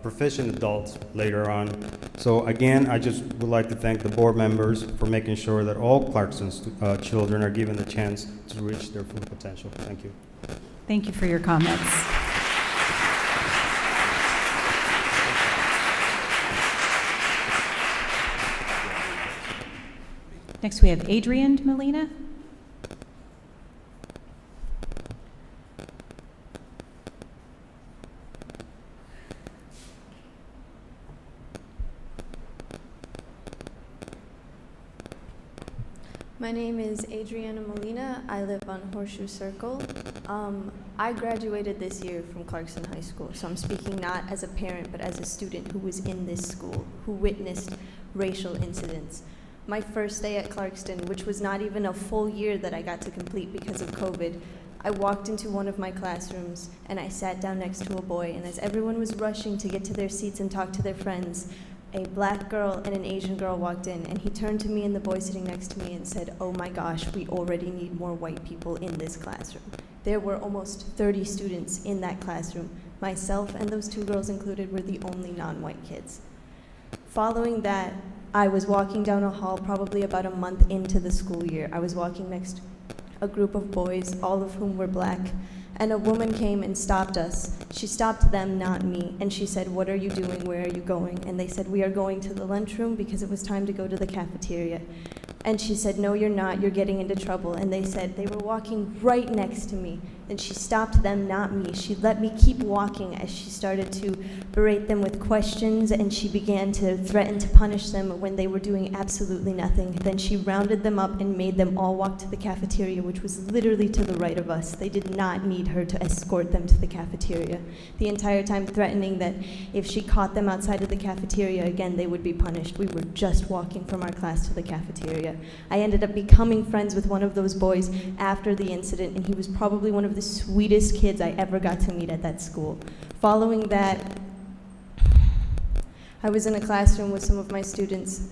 proficient adults later on? So again, I just would like to thank the board members for making sure that all Clarkson's children are given the chance to reach their full potential. Thank you. Thank you for your comments. Next, we have Adrian Molina. My name is Adriana Molina. I live on Horseshoe Circle. I graduated this year from Clarkson High School, so I'm speaking not as a parent, but as a student who was in this school, who witnessed racial incidents. My first day at Clarkston, which was not even a full year that I got to complete because of COVID, I walked into one of my classrooms and I sat down next to a boy, and as everyone was rushing to get to their seats and talk to their friends, a black girl and an Asian girl walked in, and he turned to me and the boy sitting next to me and said, "Oh my gosh, we already need more white people in this classroom." There were almost 30 students in that classroom. Myself and those two girls included were the only non-white kids. Following that, I was walking down a hall probably about a month into the school year. I was walking next a group of boys, all of whom were black, and a woman came and stopped us. She stopped them, not me, and she said, "What are you doing? Where are you going?" And they said, "We are going to the lunchroom because it was time to go to the cafeteria." And she said, "No, you're not. You're getting into trouble." And they said they were walking right next to me. And she stopped them, not me. She let me keep walking as she started to berate them with questions, and she began to threaten to punish them when they were doing absolutely nothing. Then she rounded them up and made them all walk to the cafeteria, which was literally to the right of us. They did not need her to escort them to the cafeteria. The entire time threatening that if she caught them outside of the cafeteria again, they would be punished. We were just walking from our class to the cafeteria. I ended up becoming friends with one of those boys after the incident, and he was probably one of the sweetest kids I ever got to meet at that school. Following that, I was in a classroom with some of my students,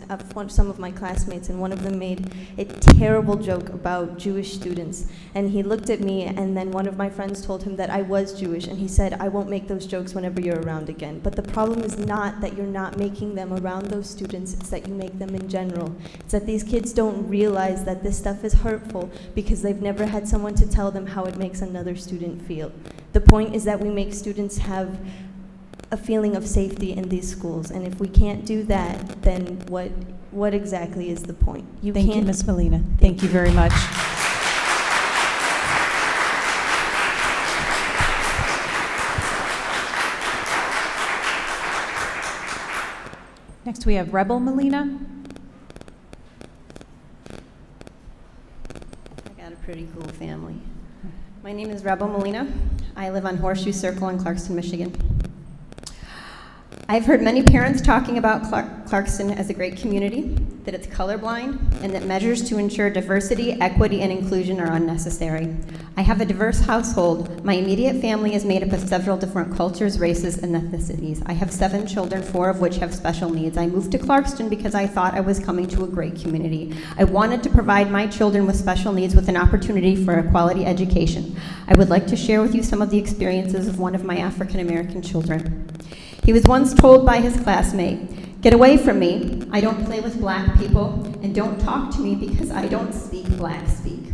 some of my classmates, and one of them made a terrible joke about Jewish students. And he looked at me, and then one of my friends told him that I was Jewish, and he said, I won't make those jokes whenever you're around again. But the problem is not that you're not making them around those students, it's that you make them in general. It's that these kids don't realize that this stuff is hurtful because they've never had someone to tell them how it makes another student feel. The point is that we make students have a feeling of safety in these schools, and if we can't do that, then what exactly is the point? Thank you, Ms. Molina. Thank you very much. Next, we have Rebel Molina. I got a pretty cool family. My name is Rebel Molina. I live on Horseshoe Circle in Clarkston, Michigan. I've heard many parents talking about Clarkston as a great community, that it's colorblind, and that measures to ensure diversity, equity, and inclusion are unnecessary. I have a diverse household. My immediate family is made up of several different cultures, races, and ethnicities. I have 7 children, 4 of which have special needs. I moved to Clarkston because I thought I was coming to a great community. I wanted to provide my children with special needs with an opportunity for a quality education. I would like to share with you some of the experiences of one of my African American children. He was once told by his classmate, "Get away from me. I don't play with black people, and don't talk to me because I don't speak black speak."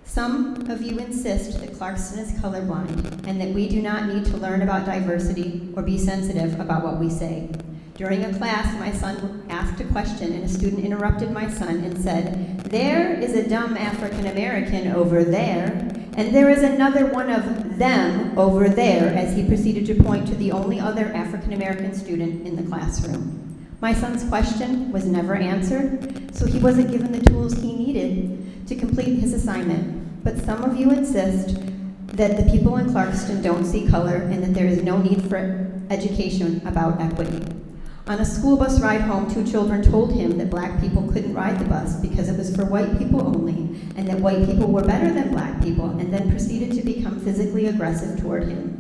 Some of you insist that Clarkston is colorblind and that we do not need to learn about diversity or be sensitive about what we say. During a class, my son asked a question and a student interrupted my son and said, "There is a dumb African American over there, and there is another one of them over there," as he proceeded to point to the only other African American student in the classroom. My son's question was never answered, so he wasn't given the tools he needed to complete his assignment. But some of you insist that the people in Clarkston don't see color and that there is no need for education about equity. On a school bus ride home, 2 children told him that black people couldn't ride the bus because it was for white people only, and that white people were better than black people, and then proceeded to become physically aggressive toward him.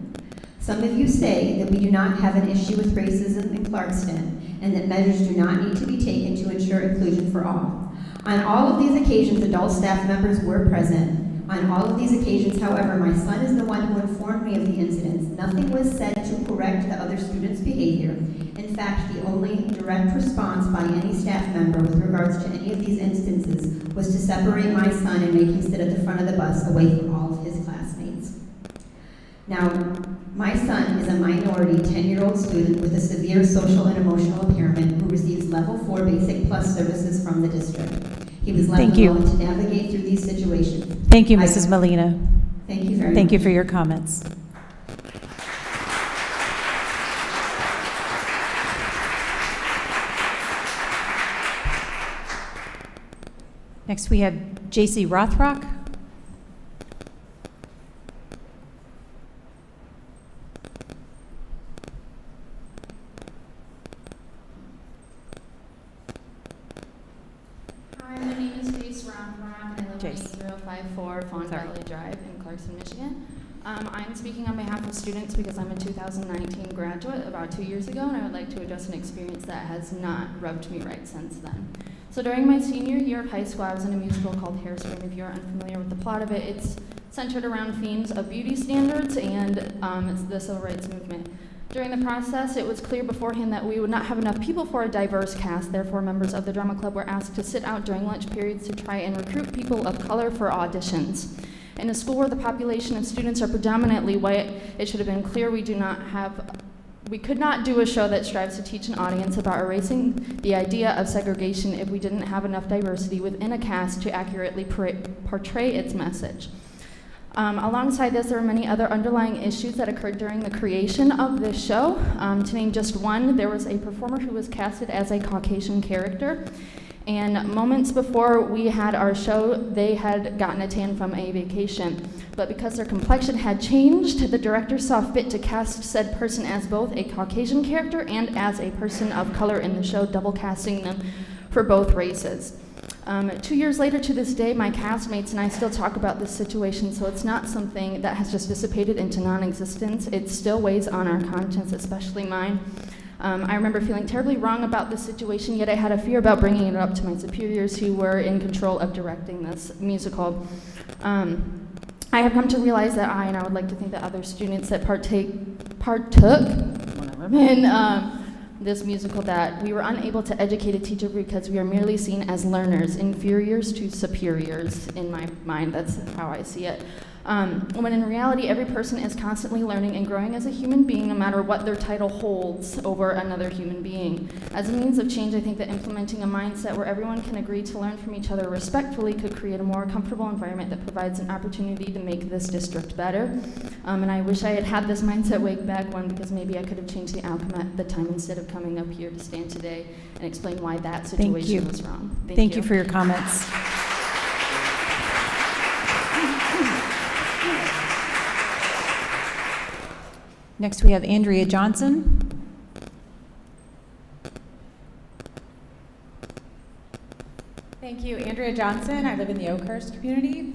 Some of you say that we do not have an issue with racism in Clarkston, and that measures do not need to be taken to ensure inclusion for all. On all of these occasions, adult staff members were present. On all of these occasions, however, my son is the one who informed me of the incidents. Nothing was said to correct the other students' behavior. In fact, the only direct response by any staff member with regards to any of these instances was to separate my son and make him sit at the front of the bus away from all of his classmates. Now, my son is a minority 10-year-old student with a severe social and emotional impairment who receives level 4 basic plus services from the district. He was left alone to navigate through these situations. Thank you, Mrs. Molina. Thank you very much. Thank you for your comments. Next, we have J.C. Rothrock. Hi, my name is Jace Rothrock, and I live on 8054 Fawn Valley Drive in Clarkston, Michigan. I'm speaking on behalf of students because I'm a 2019 graduate about 2 years ago, and I would like to address an experience that has not rubbed me right since then. So during my senior year of high school, I was in a musical called Hairspray. If you're unfamiliar with the plot of it, it's centered around themes of beauty standards and it's the civil rights movement. During the process, it was clear beforehand that we would not have enough people for a diverse cast. Therefore, members of the drama club were asked to sit out during lunch periods to try and recruit people of color for auditions. In a school where the population of students are predominantly white, it should have been clear we could not do a show that strives to teach an audience about erasing the idea of segregation if we didn't have enough diversity within a cast to accurately portray its message. Alongside this, there were many other underlying issues that occurred during the creation of this show. To name just one, there was a performer who was casted as a Caucasian character. And moments before we had our show, they had gotten a tan from a vacation. But because their complexion had changed, the director saw fit to cast said person as both a Caucasian character and as a person of color in the show, double casting them for both races. 2 years later to this day, my castmates and I still talk about this situation, so it's not something that has just dissipated into non-existence. It still weighs on our conscience, especially mine. I remember feeling terribly wrong about this situation, yet I had a fear about bringing it up to my superiors who were in control of directing this musical. I have come to realize that and I would like to think that other students that partook in this musical, that we were unable to educate a teacher because we are merely seen as learners, inferiors to superiors in my mind. That's how I see it. When in reality, every person is constantly learning and growing as a human being, no matter what their title holds over another human being. As a means of change, I think that implementing a mindset where everyone can agree to learn from each other respectfully could create a more comfortable environment that provides an opportunity to make this district better. And I wish I had had this mindset way back when, because maybe I could have changed the outcome at the time instead of coming up here to stand today and explain why that situation was wrong. Thank you for your comments. Next, we have Andrea Johnson. Thank you. Andrea Johnson. I live in the Oakhurst community.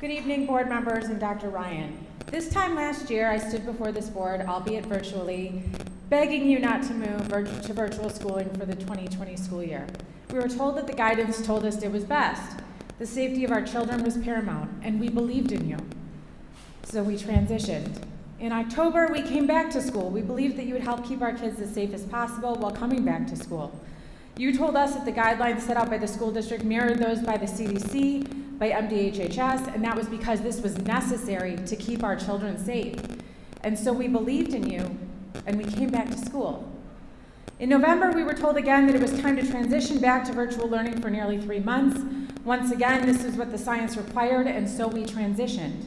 Good evening, board members and Dr. Ryan. This time last year, I stood before this board, albeit virtually, begging you not to move to virtual schooling for the 2020 school year. We were told that the guidance told us it was best. The safety of our children was paramount, and we believed in you. So we transitioned. In October, we came back to school. We believed that you would help keep our kids as safe as possible while coming back to school. You told us that the guidelines set out by the school district mirrored those by the CDC, by MDHHS, and that was because this was necessary to keep our children safe. And so we believed in you, and we came back to school. In November, we were told again that it was time to transition back to virtual learning for nearly 3 months. Once again, this is what the science required, and so we transitioned.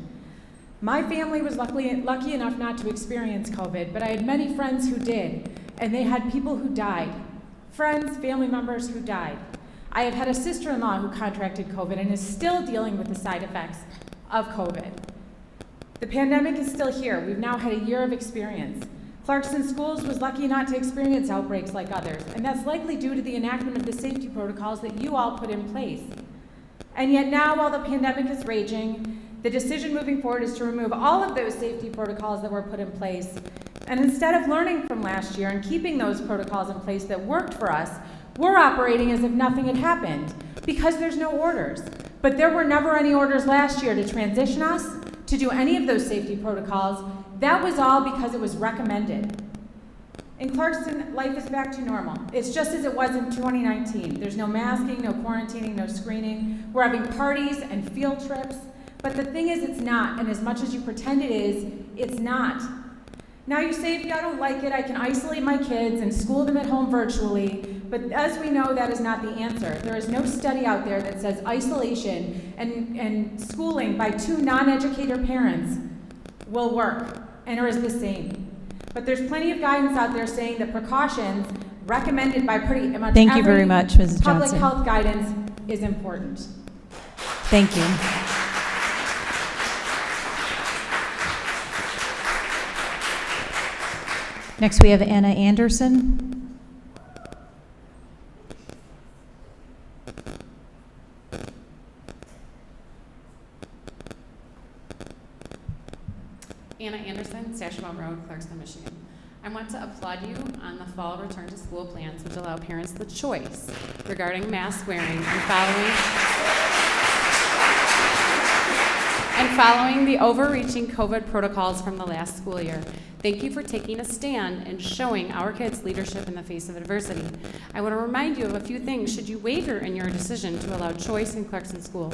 My family was lucky enough not to experience COVID, but I had many friends who did, and they had people who died. Friends, family members who died. I have had a sister-in-law who contracted COVID and is still dealing with the side effects of COVID. The pandemic is still here. We've now had a year of experience. Clarkston Schools was lucky not to experience outbreaks like others, and that's likely due to the enactment of the safety protocols that you all put in place. And yet now, while the pandemic is raging, the decision moving forward is to remove all of those safety protocols that were put in place. And instead of learning from last year and keeping those protocols in place that worked for us, we're operating as if nothing had happened because there's no orders. But there were never any orders last year to transition us, to do any of those safety protocols. That was all because it was recommended. In Clarkston, life is back to normal. It's just as it was in 2019. There's no masking, no quarantining, no screening. We're having parties and field trips. But the thing is, it's not, and as much as you pretend it is, it's not. Now you say, if I don't like it, I can isolate my kids and school them at home virtually, but as we know, that is not the answer. There is no study out there that says isolation and schooling by 2 non-educator parents will work and are the same. But there's plenty of guidance out there saying that precautions recommended by pretty much Thank you very much, Mrs. public Johnson. health guidance is important. Thank you. Next, we have Anna Anderson. Anna Anderson, Sasheville Road, Clarkston, Michigan. I want to applaud you on the fall return to school plans, which allow parents the choice regarding mask wearing and following the overreaching COVID protocols from the last school year. Thank you for taking a stand and showing our kids leadership in the face of adversity. I want to remind you of a few things should you waver in your decision to allow choice in Clarkston schools.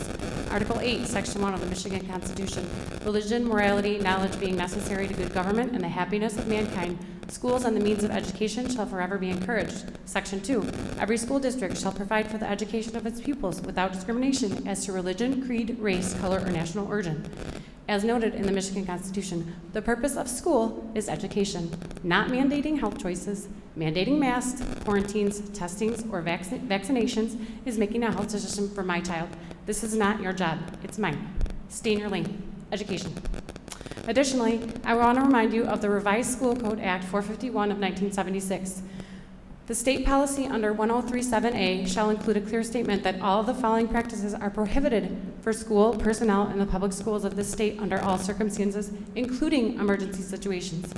Article 8, Section 1 of the Michigan Constitution, religion, morality, knowledge being necessary to good government and the happiness of mankind. Schools and the means of education shall forever be encouraged. Section 2, every school district shall provide for the education of its pupils without discrimination as to religion, creed, race, color, or national origin. As noted in the Michigan Constitution, the purpose of school is education, not mandating health choices. Mandating masks, quarantines, testings, or vaccinations is making a health decision for my child. This is not your job, it's mine. Stay in your lane. Education. Additionally, I want to remind you of the Revised School Code Act 451 of 1976. The state policy under 1037A shall include a clear statement that all of the following practices are prohibited for school personnel in the public schools of this state under all circumstances, including emergency situations.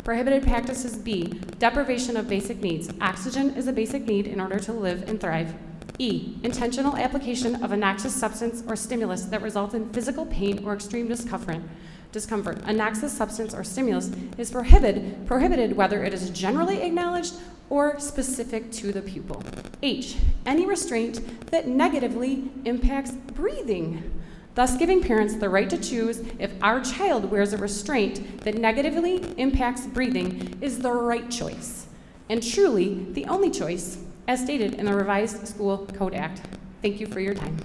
Prohibited practices B, deprivation of basic needs. Oxygen is a basic need in order to live and thrive. E, intentional application of a noxious substance or stimulus that results in physical pain or extreme discomfort. A noxious substance or stimulus is prohibited whether it is generally acknowledged or specific to the pupil. H, any restraint that negatively impacts breathing, thus giving parents the right to choose if our child wears a restraint that negatively impacts breathing is the right choice, and truly the only choice, as stated in the Revised School Code Act. Thank you for your time.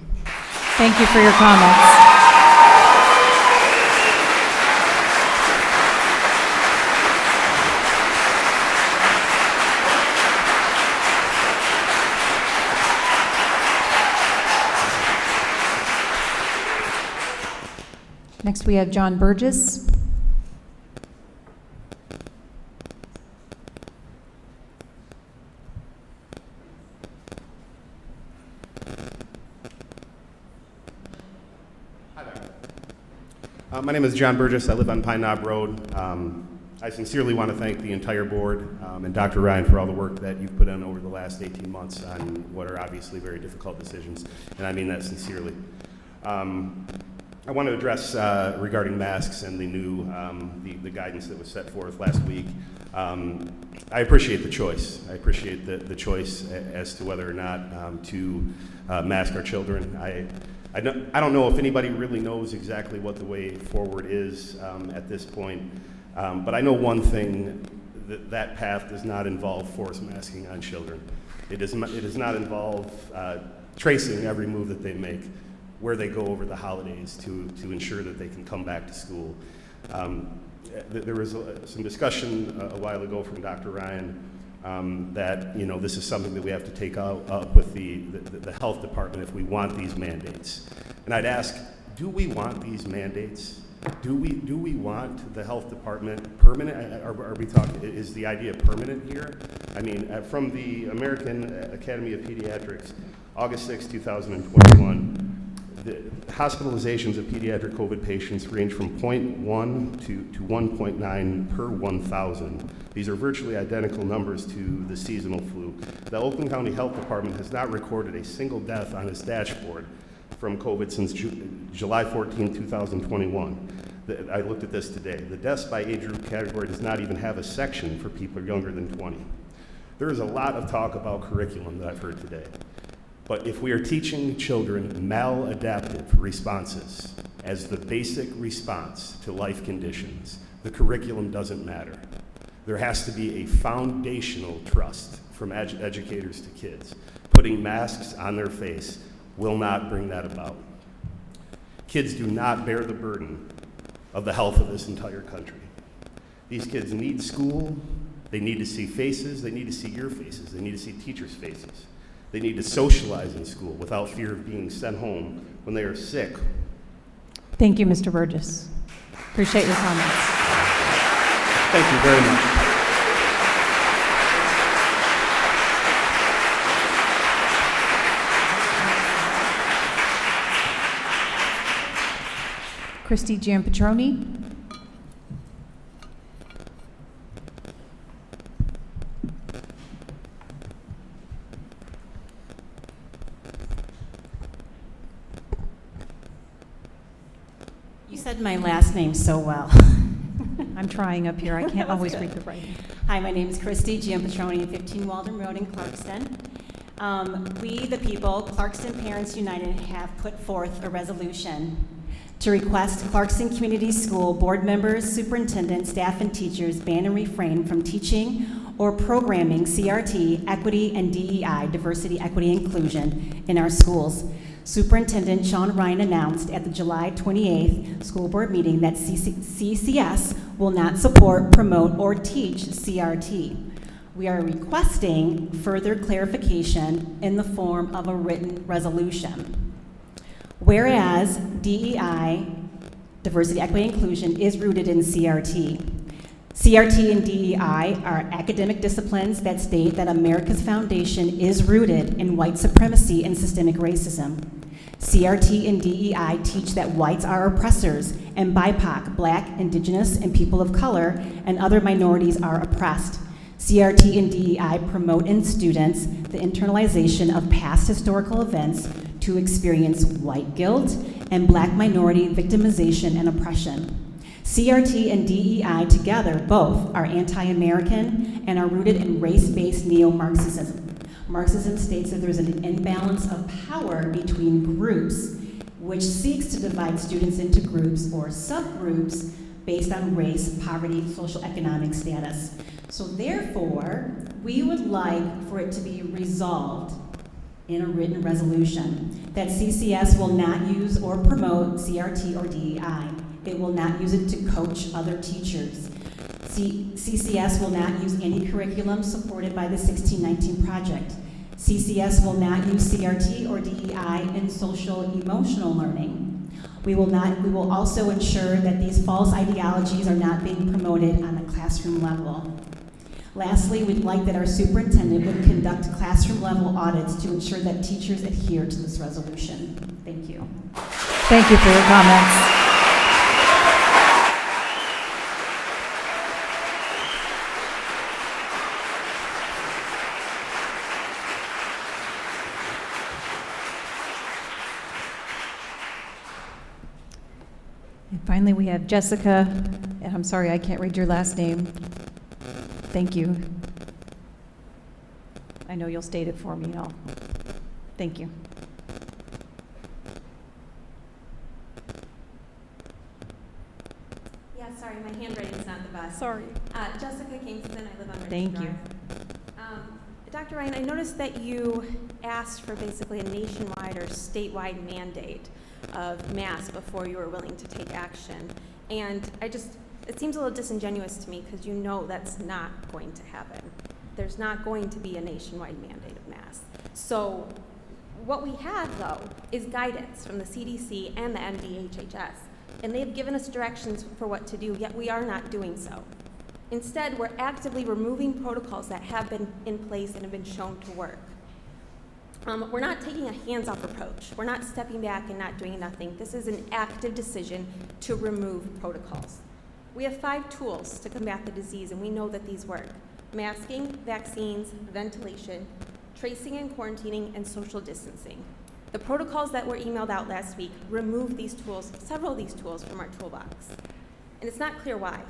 Thank you for your comments. Next, we have John Burgess. Hi there. My name is John Burgess. I live on Pine Knob Road. I sincerely want to thank the entire board and Dr. Ryan for all the work that you've put in over the last 18 months on what are obviously very difficult decisions, and I mean that sincerely. I want to address regarding masks and the new the guidance that was set forth last week. I appreciate the choice. I appreciate the choice as to whether or not to mask our children. I don't know if anybody really knows exactly what the way forward is at this point, but I know one thing, that path does not involve forced masking on children. It does not involve tracing every move that they make, where they go over the holidays to ensure that they can come back to school. There was some discussion a while ago from Dr. Ryan that this is something that we have to take up with the health department if we want these mandates. And I'd ask, do we want these mandates? Do we want the health department permanent? Are we talking? Is the idea permanent here? I mean, from the American Academy of Pediatrics, August 6, 2021. The hospitalizations of pediatric COVID patients range from 0.1 to 1.9 per 1,000. These are virtually identical numbers to the seasonal flu. The Oakland County Health Department has not recorded a single death on its dashboard from COVID since July 14, 2021. I looked at this today. The deaths by age group category does not even have a section for people younger than 20. There is a lot of talk about curriculum that I've heard today. But if we are teaching children maladaptive responses as the basic response to life conditions, the curriculum doesn't matter. There has to be a foundational trust from educators to kids. Putting masks on their face will not bring that about. Kids do not bear the burden of the health of this entire country. These kids need school. They need to see faces. They need to see your faces. They need to see teachers' faces. They need to socialize in school without fear of being sent home when they are sick. Thank you, Mr. Burgess. Appreciate your comments. Thank you very much. Christy Giampetroni. You said my last name so well. I'm trying up here. I can't always read the writing. Hi, my name is Christy Giampetroni, 15 Walden Road in Clarkston. We, the people, Clarkston Parents United, have put forth a resolution to request Clarkston Community School board members, superintendent, staff, and teachers ban and refrain from teaching or programming CRT, equity, and DEI, diversity, equity, inclusion, in our schools. Superintendent Sean Ryan announced at the July 28th school board meeting that CCS will not support, promote, or teach CRT. We are requesting further clarification in the form of a written resolution. Whereas DEI, diversity, equity, inclusion, is rooted in CRT. CRT and DEI are academic disciplines that state that America's foundation is rooted in white supremacy and systemic racism. CRT and DEI teach that whites are oppressors and BIPOC, Black, Indigenous, and people of color, and other minorities are oppressed. CRT and DEI promote in students the internalization of past historical events to experience white guilt and Black minority victimization and oppression. CRT and DEI together both are anti-American and are rooted in race-based neo-Marxism. Marxism states that there's an imbalance of power between groups, which seeks to divide students into groups or subgroups based on race, poverty, social economic status. So therefore, we would like for it to be resolved in a written resolution that CCS will not use or promote CRT or DEI. It will not use it to coach other teachers. CCS will not use any curriculum supported by the 1619 project. CCS will not use CRT or DEI in social emotional learning. We will also ensure that these false ideologies are not being promoted on the classroom level. Lastly, we'd like that our superintendent would conduct classroom level audits to ensure that teachers adhere to this resolution. Thank you. Thank you for your comments. And finally, we have Jessica, and I'm sorry, I can't read your last name. Thank you. I know you'll state it for me, and thank you. Yeah, sorry, my handwriting's not the best. Sorry. Jessica Kingston, I live on Ridge Thank you. Drive. Dr. Ryan, I noticed that you asked for basically a nationwide or statewide mandate of masks before you were willing to take action. And it seems a little disingenuous to me because you know that's not going to happen. There's not going to be a nationwide mandate of masks. So what we have, though, is guidance from the CDC and the MDHHS. And they've given us directions for what to do, yet we are not doing so. Instead, we're actively removing protocols that have been in place and have been shown to work. We're not taking a hands-off approach. We're not stepping back and not doing nothing. This is an active decision to remove protocols. We have 5 tools to combat the disease, and we know that these work: masking, vaccines, ventilation, tracing and quarantining, and social distancing. The protocols that were emailed out last week remove these tools, several of these tools, from our toolbox. And it's not clear why.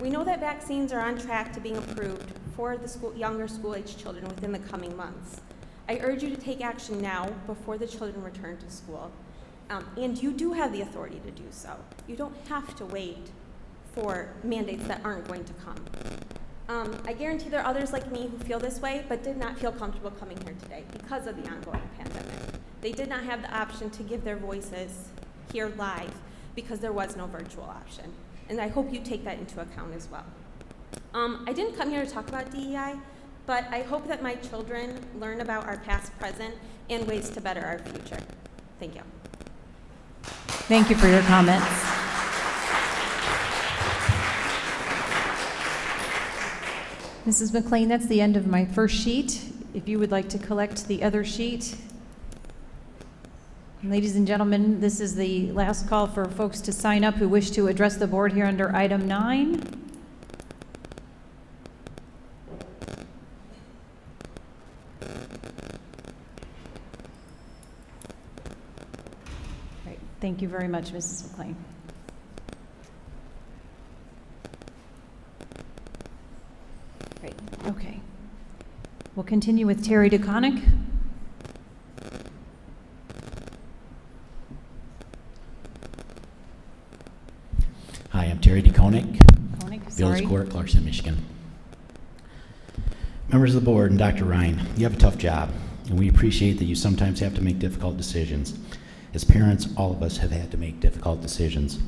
We know that vaccines are on track to being approved for the younger school-age children within the coming months. I urge you to take action now before the children return to school. And you do have the authority to do so. You don't have to wait for mandates that aren't going to come. I guarantee there are others like me who feel this way, but did not feel comfortable coming here today because of the ongoing pandemic. They did not have the option to give their voices here live because there was no virtual option. And I hope you take that into account as well. I didn't come here to talk about DEI, but I hope that my children learn about our past, present, and ways to better our future. Thank you. Thank you for your comments. Mrs. McLean, that's the end of my first sheet. If you would like to collect the other sheet. Ladies and gentlemen, this is the last call for folks to sign up who wish to address the board here under item 9. Great. Thank you very much, Mrs. McLean. Great. Okay. We'll continue with Terry DeConnick. Hi, I'm Terry DeConnick, Village Court, Clarkson, Michigan. Members of the board and Dr. Ryan, you have a tough job, and we appreciate that you sometimes have to make difficult decisions. As parents, all of us have had to make difficult decisions.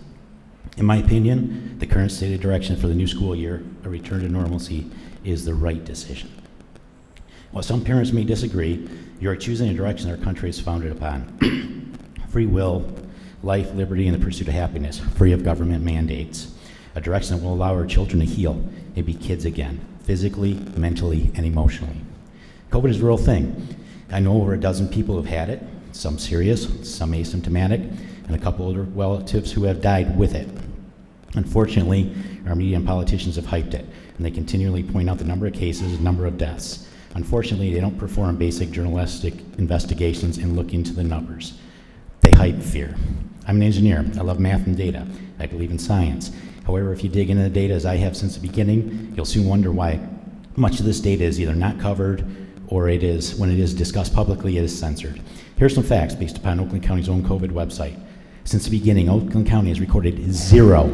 In my opinion, the current stated direction for the new school year, a return to normalcy, is the right decision. While some parents may disagree, you are choosing a direction our country is founded upon. Free will, life, liberty, and the pursuit of happiness, free of government mandates. A direction that will allow our children to heal and be kids again, physically, mentally, and emotionally. COVID is a real thing. I know over a dozen people have had it, some serious, some asymptomatic, and a couple older relatives who have died with it. Unfortunately, our media and politicians have hyped it, and they continually point out the number of cases, number of deaths. Unfortunately, they don't perform basic journalistic investigations and look into the numbers. They hype fear. I'm an engineer. I love math and data. I believe in science. However, if you dig into the data, as I have since the beginning, you'll soon wonder why much of this data is either not covered or it is, when it is discussed publicly, it is censored. Here's some facts based upon Oakland County's own COVID website. Since the beginning, Oakland County has recorded zero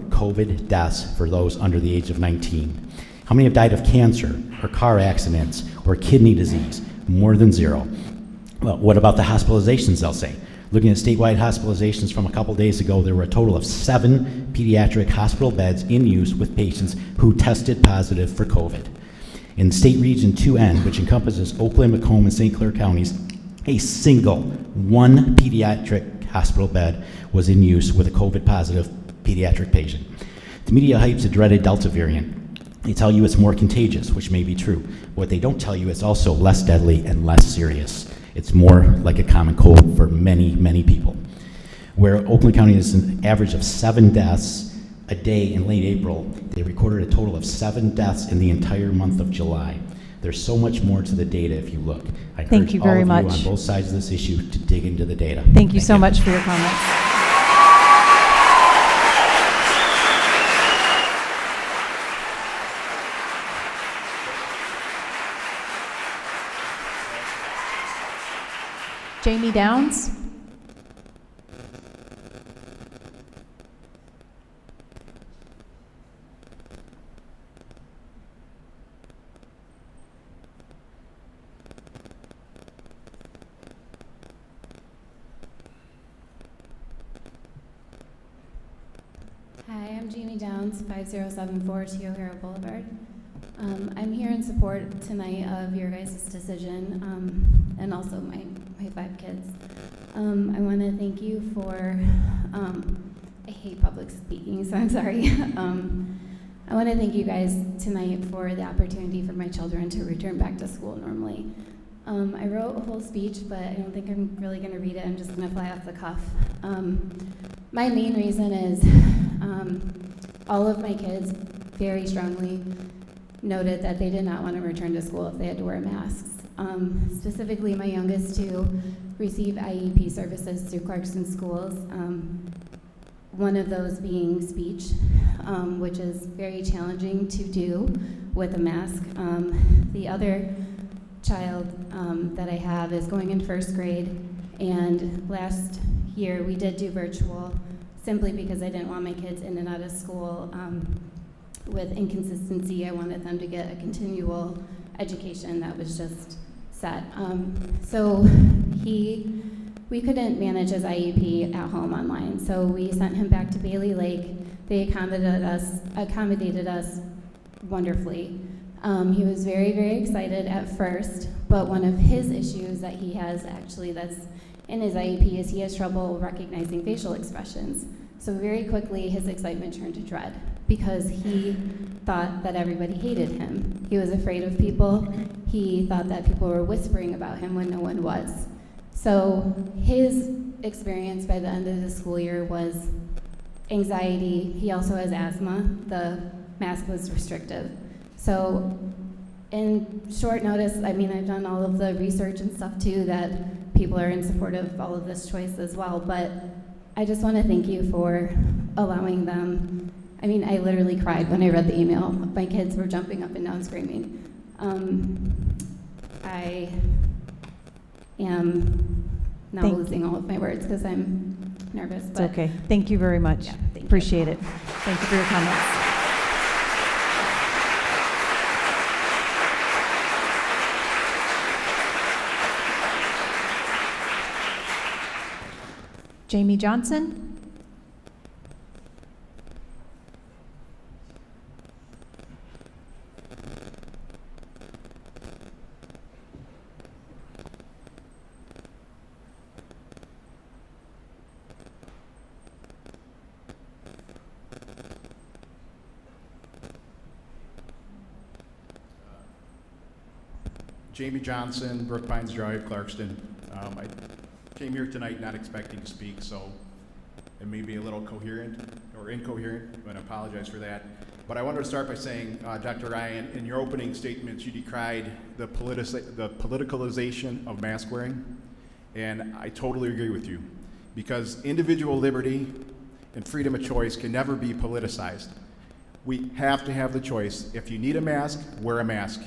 COVID deaths for those under the age of 19. How many have died of cancer or car accidents or kidney disease? More than zero. Well, what about the hospitalizations, they'll say? Looking at statewide hospitalizations from a couple days ago, there were a total of 7 pediatric hospital beds in use with patients who tested positive for COVID. In State Region 2N, which encompasses Oakland, Macomb, and St. Clair counties, a single one pediatric hospital bed was in use with a COVID positive pediatric patient. The media hypes the dreaded Delta variant. They tell you it's more contagious, which may be true. What they don't tell you is also less deadly and less serious. It's more like a common cold for many, many people. Where Oakland County is an average of 7 deaths a day in late April, they recorded a total of 7 deaths in the entire month of July. There's so much more to the data if you look. I Thank you very encourage all much. of you on both sides of this issue to dig into the data. Thank you so much for your comments. Jamie Downs? Hi, I'm Jamie Downs, 5074 T. O'Hara Boulevard. I'm here in support tonight of your guys' decision and also my 5 kids. I want to thank you for, I hate public speaking, so I'm sorry. I want to thank you guys tonight for the opportunity for my children to return back to school normally. I wrote a whole speech, but I don't think I'm really going to read it. I'm just going to fly off the cuff. My main reason is all of my kids very strongly noted that they did not want to return to school if they had to wear masks. Specifically, my youngest 2 receive IEP services through Clarkson schools. One of those being speech, which is very challenging to do with a mask. The other child that I have is going in 1st grade, and last year we did do virtual simply because I didn't want my kids in and out of school with inconsistency. I wanted them to get a continual education that was just set. So we couldn't manage his IEP at home online, so we sent him back to Bailey Lake. They accommodated us wonderfully. He was very, very excited at first, but one of his issues that he has actually that's in his IEP is he has trouble recognizing facial expressions. So very quickly his excitement turned to dread because he thought that everybody hated him. He was afraid of people. He thought that people were whispering about him when no one was. So his experience by the end of the school year was anxiety. He also has asthma. The mask was restrictive. So in short notice, I mean, I've done all of the research and stuff too that people are in support of all of this choice as well, but I just want to thank you for allowing them. I mean, I literally cried when I read the email. My kids were jumping up and down screaming. I am now losing all of my words because I'm nervous. It's okay. Thank you very much. Yeah, thank you. Appreciate it. Thank you for your comments. Jamie Johnson? Jamie Johnson, Brook Pines Drive, Clarkston. I came here tonight not expecting to speak, so it may be a little coherent or incoherent, and I apologize for that. But I wanted to start by saying, Dr. Ryan, in your opening statements, you decried the politicalization of mask wearing, and I totally agree with you, because individual liberty and freedom of choice can never be politicized. We have to have the choice. If you need a mask, wear a mask.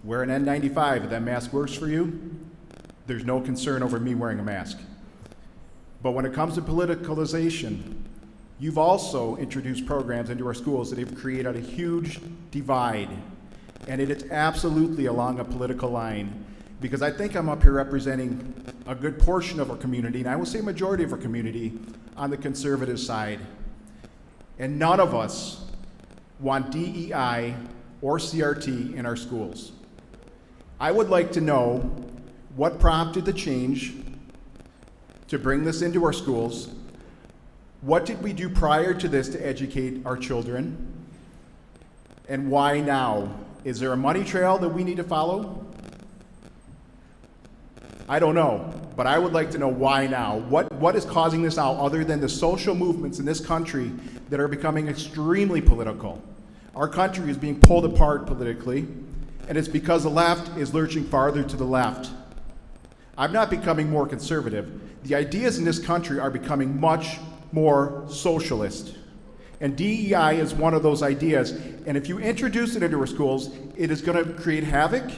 Wear an N95 if that mask works for you. There's no concern over me wearing a mask. But when it comes to politicalization, you've also introduced programs into our schools that have created a huge divide. And it is absolutely along a political line, because I think I'm up here representing a good portion of our community, and I will say majority of our community, on the conservative side. And none of us want DEI or CRT in our schools. I would like to know what prompted the change to bring this into our schools. What did we do prior to this to educate our children? And why now? Is there a money trail that we need to follow? I don't know, but I would like to know why now. What is causing this now, other than the social movements in this country that are becoming extremely political? Our country is being pulled apart politically, and it's because the left is lurching farther to the left. I'm not becoming more conservative. The ideas in this country are becoming much more socialist. And DEI is one of those ideas. And if you introduce it into our schools, it is going to create havoc,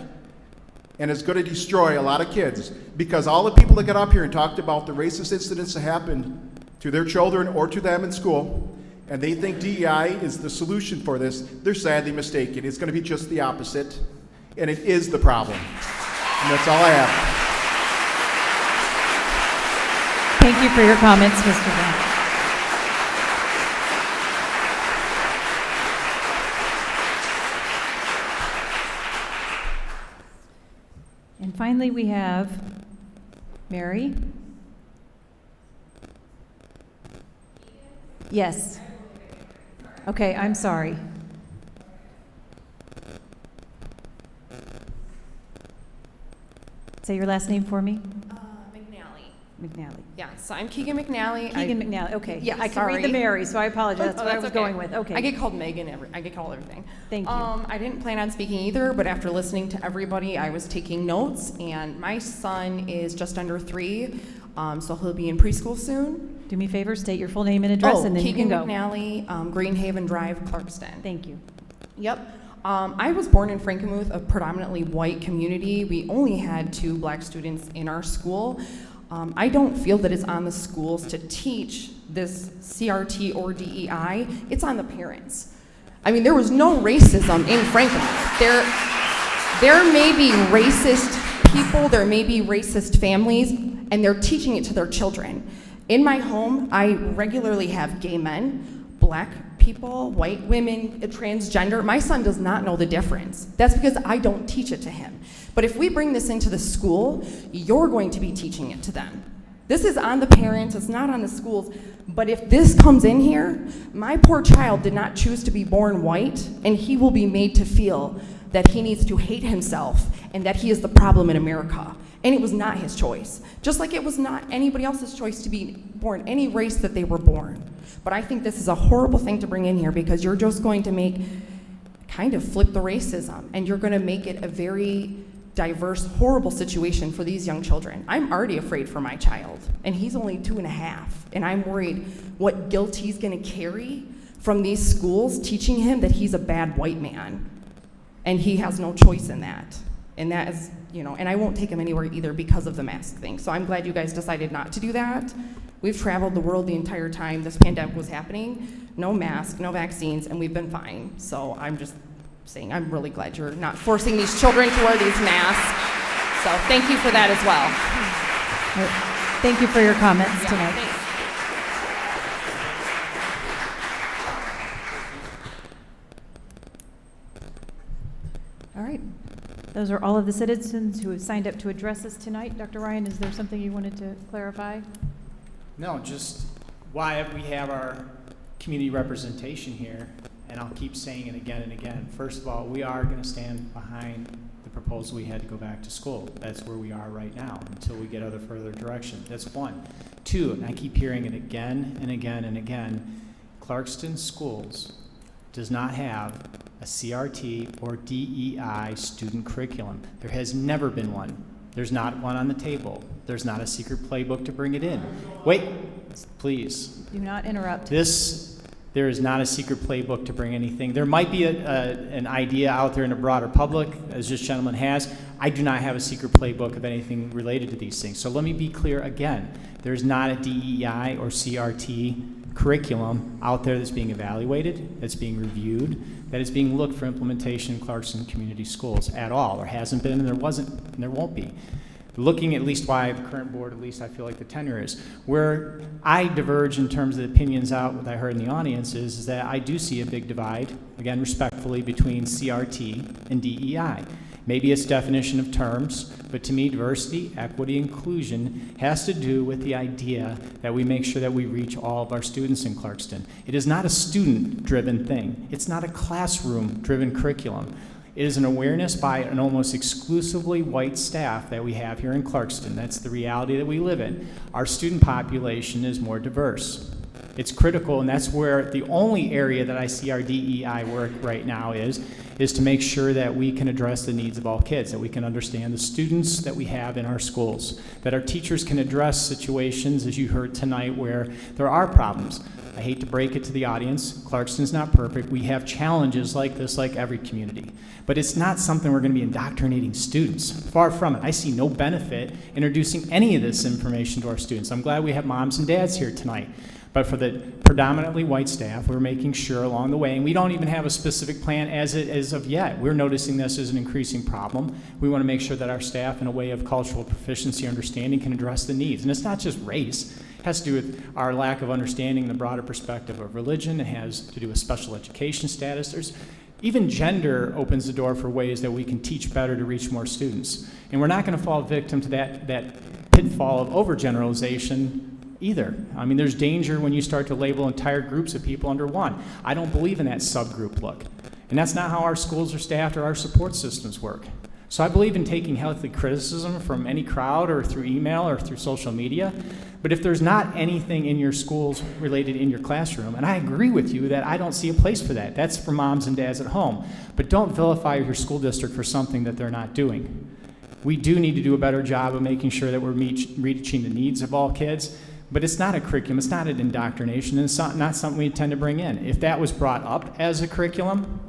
and it's going to destroy a lot of kids. Because all the people that got up here and talked about the racist incidents that happened to their children or to them in school, and they think DEI is the solution for this, they're sadly mistaken. It's going to be just the opposite, and it is the problem. And that's all I have. Thank you for your comments, Mr. Grant. And finally, we have Mary. Yes. Okay, I'm sorry. Say your last name for me. McNally. Yeah, so I'm Keegan McNally. Keegan McNally, okay. Yeah, I can read the Mary, so I apologize. That's what I was okay. going with. Okay. I get called Megan. I get called everything. Thank you. I didn't plan on speaking either, but after listening to everybody, I was taking notes, and my son is just under 3, so he'll be in preschool soon. Do me a favor, state your full name and address, and then Keegan you can go. McNally, Greenhaven Drive, Clarkston. Thank you. Yep. I was born in Frankenmuth, a predominantly white community. We only had 2 black students in our school. I don't feel that it's on the schools to teach this CRT or DEI. It's on the parents. I mean, there was no racism in Frankenmuth. There may be racist people, there may be racist families, and they're teaching it to their children. In my home, I regularly have gay men, black people, white women, transgender. My son does not know the difference. That's because I don't teach it to him. But if we bring this into the school, you're going to be teaching it to them. This is on the parents, it's not on the schools. But if this comes in here, my poor child did not choose to be born white, and he will be made to feel that he needs to hate himself and that he is the problem in America. And it was not his choice. Just like it was not anybody else's choice to be born any race that they were born. But I think this is a horrible thing to bring in here, because you're just going to kind of flip the racism, and you're going to make it a very diverse, horrible situation for these young children. I'm already afraid for my child, and he's only 2.5, and I'm worried what guilt he's going to carry from these schools teaching him that he's a bad white man, and he has no choice in that. And that is, and I won't take him anywhere either because of the mask thing. So I'm glad you guys decided not to do that. We've traveled the world the entire time this pandemic was happening. No mask, no vaccines, and we've been fine. So I'm just saying, I'm really glad you're not forcing these children to wear these masks. So thank you for that as well. Thank you for your comments tonight. Thanks. All right. Those are all of the citizens who have signed up to address us tonight. Dr. Ryan, is there something you wanted to clarify? No, just why we have our community representation here, and I'll keep saying it again and again. First of all, we are going to stand behind the proposal, we had to go back to school. That's where we are right now until we get further direction. That's one. Two, and I keep hearing it again and again and again, Clarkston Schools does not have a CRT or DEI student curriculum. There has never been one. There's not one on the table. There's not a secret playbook to bring it in. Wait, please. Do not interrupt. There is not a secret playbook to bring anything. There might be an idea out there in the broader public, as this gentleman has. I do not have a secret playbook of anything related to these things. So let me be clear again. There's not a DEI or CRT curriculum out there that's being evaluated, that's being reviewed, that is being looked for implementation in Clarkston Community Schools at all. There hasn't been, and there wasn't, and there won't be. Looking at least why the current board, at least I feel like the tenure is. Where I diverge in terms of the opinions out, what I heard in the audience is that I do see a big divide, again respectfully, between CRT and DEI. Maybe it's definition of terms, but to me, diversity, equity, inclusion has to do with the idea that we make sure that we reach all of our students in Clarkston. It is not a student-driven thing. It's not a classroom-driven curriculum. It is an awareness by an almost exclusively white staff that we have here in Clarkston. That's the reality that we live in. Our student population is more diverse. It's critical, and that's where the only area that I see our DEI work right now is to make sure that we can address the needs of all kids, that we can understand the students that we have in our schools, that our teachers can address situations, as you heard tonight, where there are problems. I hate to break it to the audience. Clarkston's not perfect. We have challenges like this, like every community. But it's not something we're going to be indoctrinating students. Far from it. I see no benefit introducing any of this information to our students. I'm glad we have moms and dads here tonight. But for the predominantly white staff, we're making sure along the way, and we don't even have a specific plan as of yet. We're noticing this as an increasing problem. We want to make sure that our staff, in a way of cultural proficiency understanding, can address the needs. And it's not just race. It has to do with our lack of understanding the broader perspective of religion. It has to do with special education status. Even gender opens the door for ways that we can teach better to reach more students. And we're not going to fall victim to that pitfall of overgeneralization either. I mean, there's danger when you start to label entire groups of people under one. I don't believe in that subgroup look. And that's not how our schools are staffed or our support systems work. So I believe in taking healthy criticism from any crowd or through email or through social media. But if there's not anything in your schools related in your classroom, and I agree with you that I don't see a place for that. That's for moms and dads at home. But don't vilify your school district for something that they're not doing. We do need to do a better job of making sure that we're reaching the needs of all kids. But it's not a curriculum, it's not an indoctrination, and it's not something we intend to bring in. If that was brought up as a curriculum,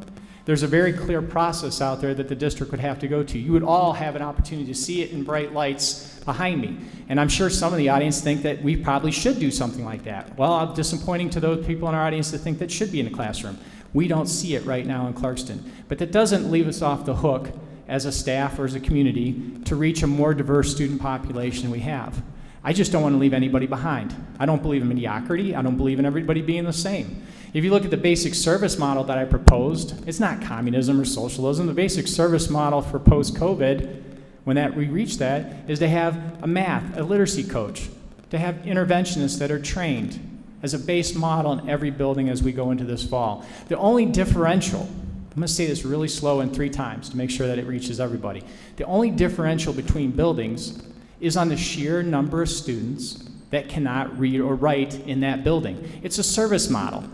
there's a very clear process out there that the district would have to go to. You would all have an opportunity to see it in bright lights behind me. And I'm sure some of the audience think that we probably should do something like that. Well, I'm disappointing to those people in our audience that think that should be in the classroom. We don't see it right now in Clarkston. But that doesn't leave us off the hook as a staff or as a community to reach a more diverse student population we have. I just don't want to leave anybody behind. I don't believe in mediocrity. I don't believe in everybody being the same. If you look at the basic service model that I proposed, it's not communism or socialism. The basic service model for post-COVID, when we reach that, is to have a literacy coach, to have interventionists that are trained as a base model in every building as we go into this fall. The only differential, I'm going to say this really slow and 3 times to make sure that it reaches everybody. The only differential between buildings is on the sheer number of students that cannot read or write in that building. It's a service model.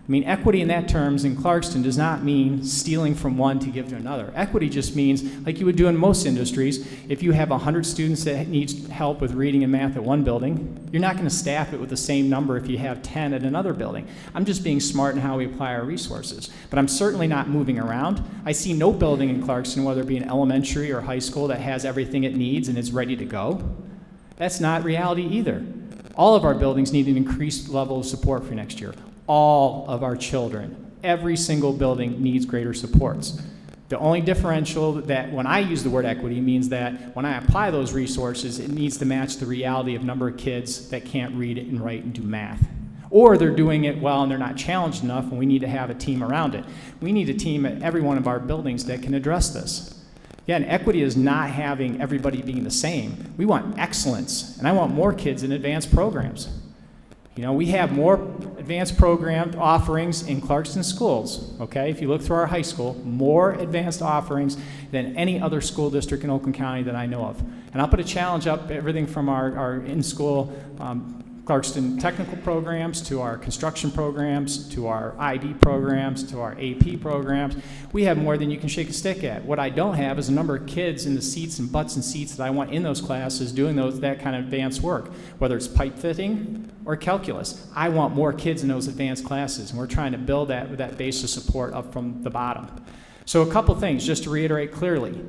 I mean, equity in that terms in Clarkston does not mean stealing from one to give to another. Equity just means, like you would do in most industries, if you have 100 students that need help with reading and math at one building, you're not going to staff it with the same number if you have 10 at another building. I'm just being smart in how we apply our resources. But I'm certainly not moving around. I see no building in Clarkston, whether it be an elementary or high school, that has everything it needs and is ready to go. That's not reality either. All of our buildings need an increased level of support for next year. All of our children, every single building needs greater supports. The only differential that when I use the word equity means that when I apply those resources, it needs to match the reality of number of kids that can't read and write and do math. Or they're doing it well and they're not challenged enough and we need to have a team around it. We need a team at every one of our buildings that can address this. Again, equity is not having everybody being the same. We want excellence, and I want more kids in advanced programs. You know, we have more advanced program offerings in Clarkston schools, okay? If you look through our high school, more advanced offerings than any other school district in Oakland County that I know of. And I'll put a challenge up, everything from our in-school Clarkston technical programs, to our construction programs, to our ID programs, to our AP programs. We have more than you can shake a stick at. What I don't have is a number of kids in the seats and butts and seats that I want in those classes doing that kind of advanced work, whether it's pipe fitting or calculus. I want more kids in those advanced classes, and we're trying to build that base of support up from the bottom. So a couple things, just to reiterate clearly.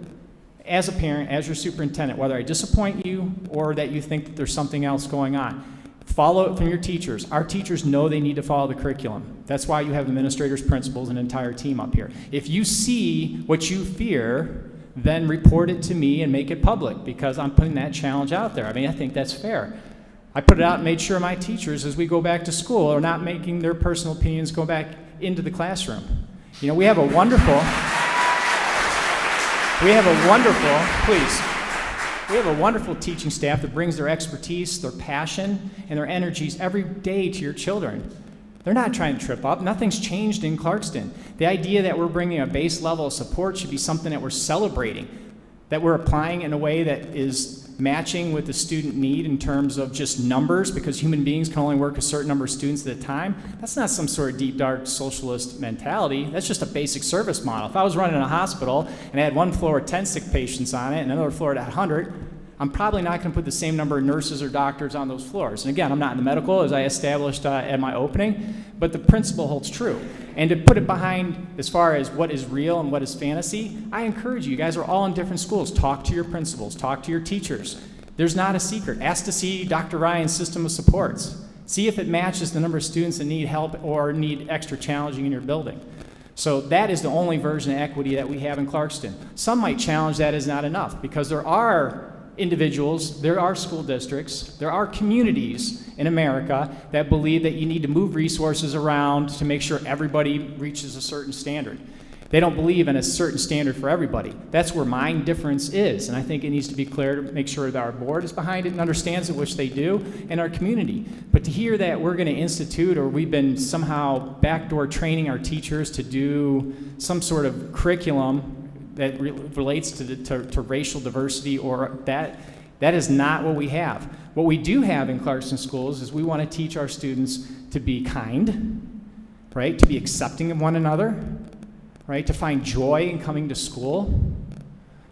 As a parent, as your superintendent, whether I disappoint you or that you think that there's something else going on, follow it from your teachers. Our teachers know they need to follow the curriculum. That's why you have administrators, principals, and an entire team up here. If you see what you fear, then report it to me and make it public, because I'm putting that challenge out there. I mean, I think that's fair. I put it out and made sure my teachers, as we go back to school, are not making their personal opinions go back into the classroom. You know, we have a wonderful, teaching staff that brings their expertise, their passion, and their energies every day to your children. They're not trying to trip up. Nothing's changed in Clarkston. The idea that we're bringing a base level of support should be something that we're celebrating, that we're applying in a way that is matching with the student need in terms of just numbers, because human beings can only work a certain number of students at a time. That's not some sort of deep, dark socialist mentality. That's just a basic service model. If I was running a hospital and I had one floor with 10 sick patients on it and another floor that had 100, I'm probably not going to put the same number of nurses or doctors on those floors. And again, I'm not in the medical, as I established at my opening, but the principle holds true. And to put it behind as far as what is real and what is fantasy, I encourage you. You guys are all in different schools. Talk to your principals. Talk to your teachers. There's not a secret. Ask to see Dr. Ryan's system of supports. See if it matches the number of students that need help or need extra challenging in your building. So that is the only version of equity that we have in Clarkston. Some might challenge that as not enough, because there are individuals, there are school districts, there are communities in America that believe that you need to move resources around to make sure everybody reaches a certain standard. They don't believe in a certain standard for everybody. That's where my difference is, and I think it needs to be clear to make sure that our board is behind it and understands it, which they do, and our community. But to hear that we're going to institute, or we've been somehow backdoor training our teachers to do some sort of curriculum that relates to racial diversity, or that is not what we have. What we do have in Clarkston schools is we want to teach our students to be kind, right? To be accepting of one another, right? To find joy in coming to school,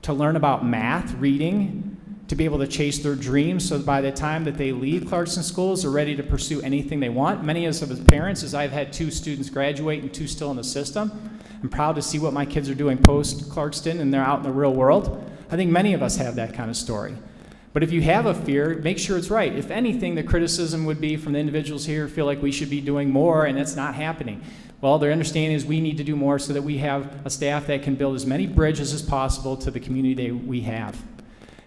to learn about math, reading, to be able to chase their dreams, so that by the time that they leave Clarkston schools, they're ready to pursue anything they want. Many of us as parents, as I've had 2 students graduate and 2 still in the system, I'm proud to see what my kids are doing post-Clarkston, and they're out in the real world. I think many of us have that kind of story. But if you have a fear, make sure it's right. If anything, the criticism would be from the individuals here who feel like we should be doing more, and it's not happening. Well, their understanding is we need to do more so that we have a staff that can build as many bridges as possible to the community that we have.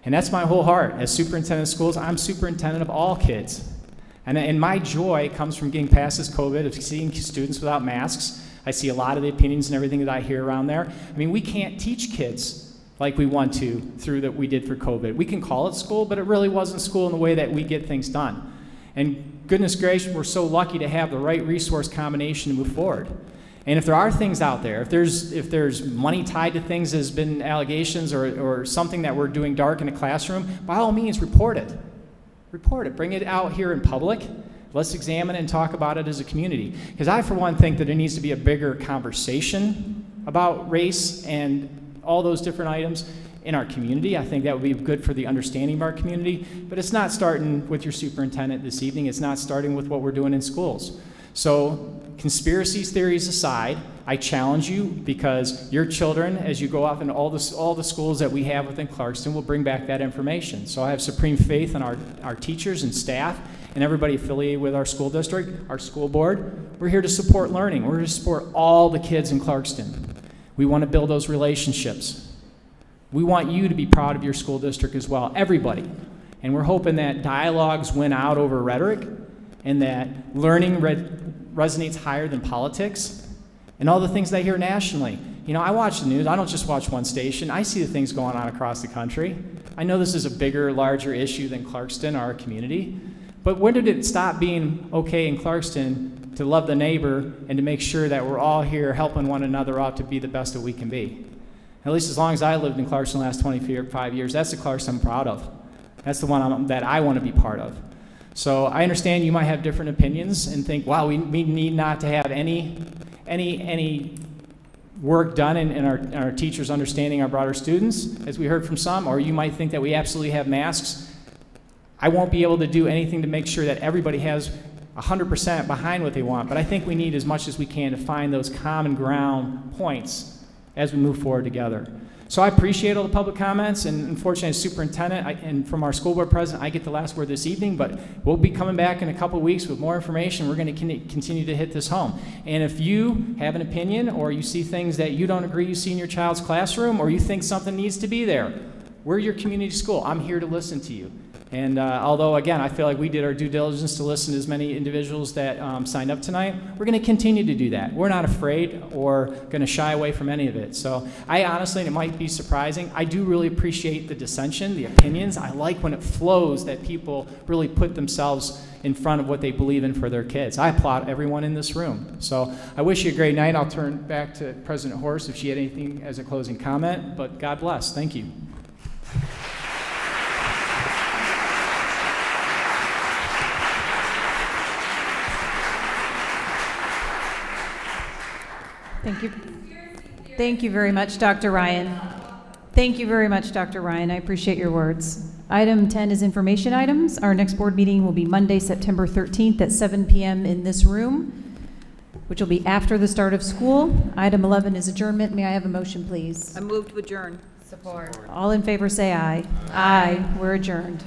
And that's my whole heart. As superintendent of schools, I'm superintendent of all kids. And my joy comes from getting past this COVID, of seeing students without masks. I see a lot of the opinions and everything that I hear around there. I mean, we can't teach kids like we want to through that we did for COVID. We can call it school, but it really wasn't school in the way that we get things done. And goodness gracious, we're so lucky to have the right resource combination to move forward. And if there are things out there, if there's money tied to things, there's been allegations or something that we're doing dark in a classroom, by all means, report it. Report it. Bring it out here in public. Let's examine and talk about it as a community. Because I, for one, think that there needs to be a bigger conversation about race and all those different items in our community. I think that would be good for the understanding of our community. But it's not starting with your superintendent this evening. It's not starting with what we're doing in schools. So conspiracy theories aside, I challenge you, because your children, as you go off in all the schools that we have within Clarkston, will bring back that information. So I have supreme faith in our teachers and staff and everybody affiliated with our school district, our school board. We're here to support learning. We're here to support all the kids in Clarkston. We want to build those relationships. We want you to be proud of your school district as well, everybody. And we're hoping that dialogues win out over rhetoric, and that learning resonates higher than politics and all the things that I hear nationally. You know, I watch the news. I don't just watch one station. I see the things going on across the country. I know this is a bigger, larger issue than Clarkston, our community. But when did it stop being okay in Clarkston to love the neighbor, and to make sure that we're all here helping one another out to be the best that we can be. At least as long as I lived in Clarkston the last 25 years, that's the Clarkston I'm proud of. That's the one that I want to be part of. So I understand you might have different opinions and think, wow, we need not to have any work done in our teachers understanding our broader students, as we heard from some, or you might think that we absolutely have masks. I won't be able to do anything to make sure that everybody has 100% behind what they want, but I think we need as much as we can to find those common ground points as we move forward together. So I appreciate all the public comments, and unfortunately, as superintendent and from our school board president, I get the last word this evening, but we'll be coming back in a couple weeks with more information. We're going to continue to hit this home. And if you have an opinion, or you see things that you don't agree you see in your child's classroom, or you think something needs to be there, we're your community school. I'm here to listen to you. And although, again, I feel like we did our due diligence to listen to as many individuals that signed up tonight, we're going to continue to do that. We're not afraid or going to shy away from any of it. So I honestly, and it might be surprising, I do really appreciate the dissension, the opinions. I like when it flows that people really put themselves in front of what they believe in for their kids. I applaud everyone in this room. So I wish you a great night. I'll turn back to President Horst if she had anything as a closing comment, but God bless. Thank you. Thank you. Thank you very much, Dr. Ryan. Thank you very much, Dr. Ryan. I appreciate your words. Item 10 is information items. Our next board meeting will be Monday, September 13th at 7 p.m. in this room, which will be after the start of school. Item 11 is adjournment. May I have a motion, please? I move to adjourn. Support. All in favor say aye. Aye. We're adjourned.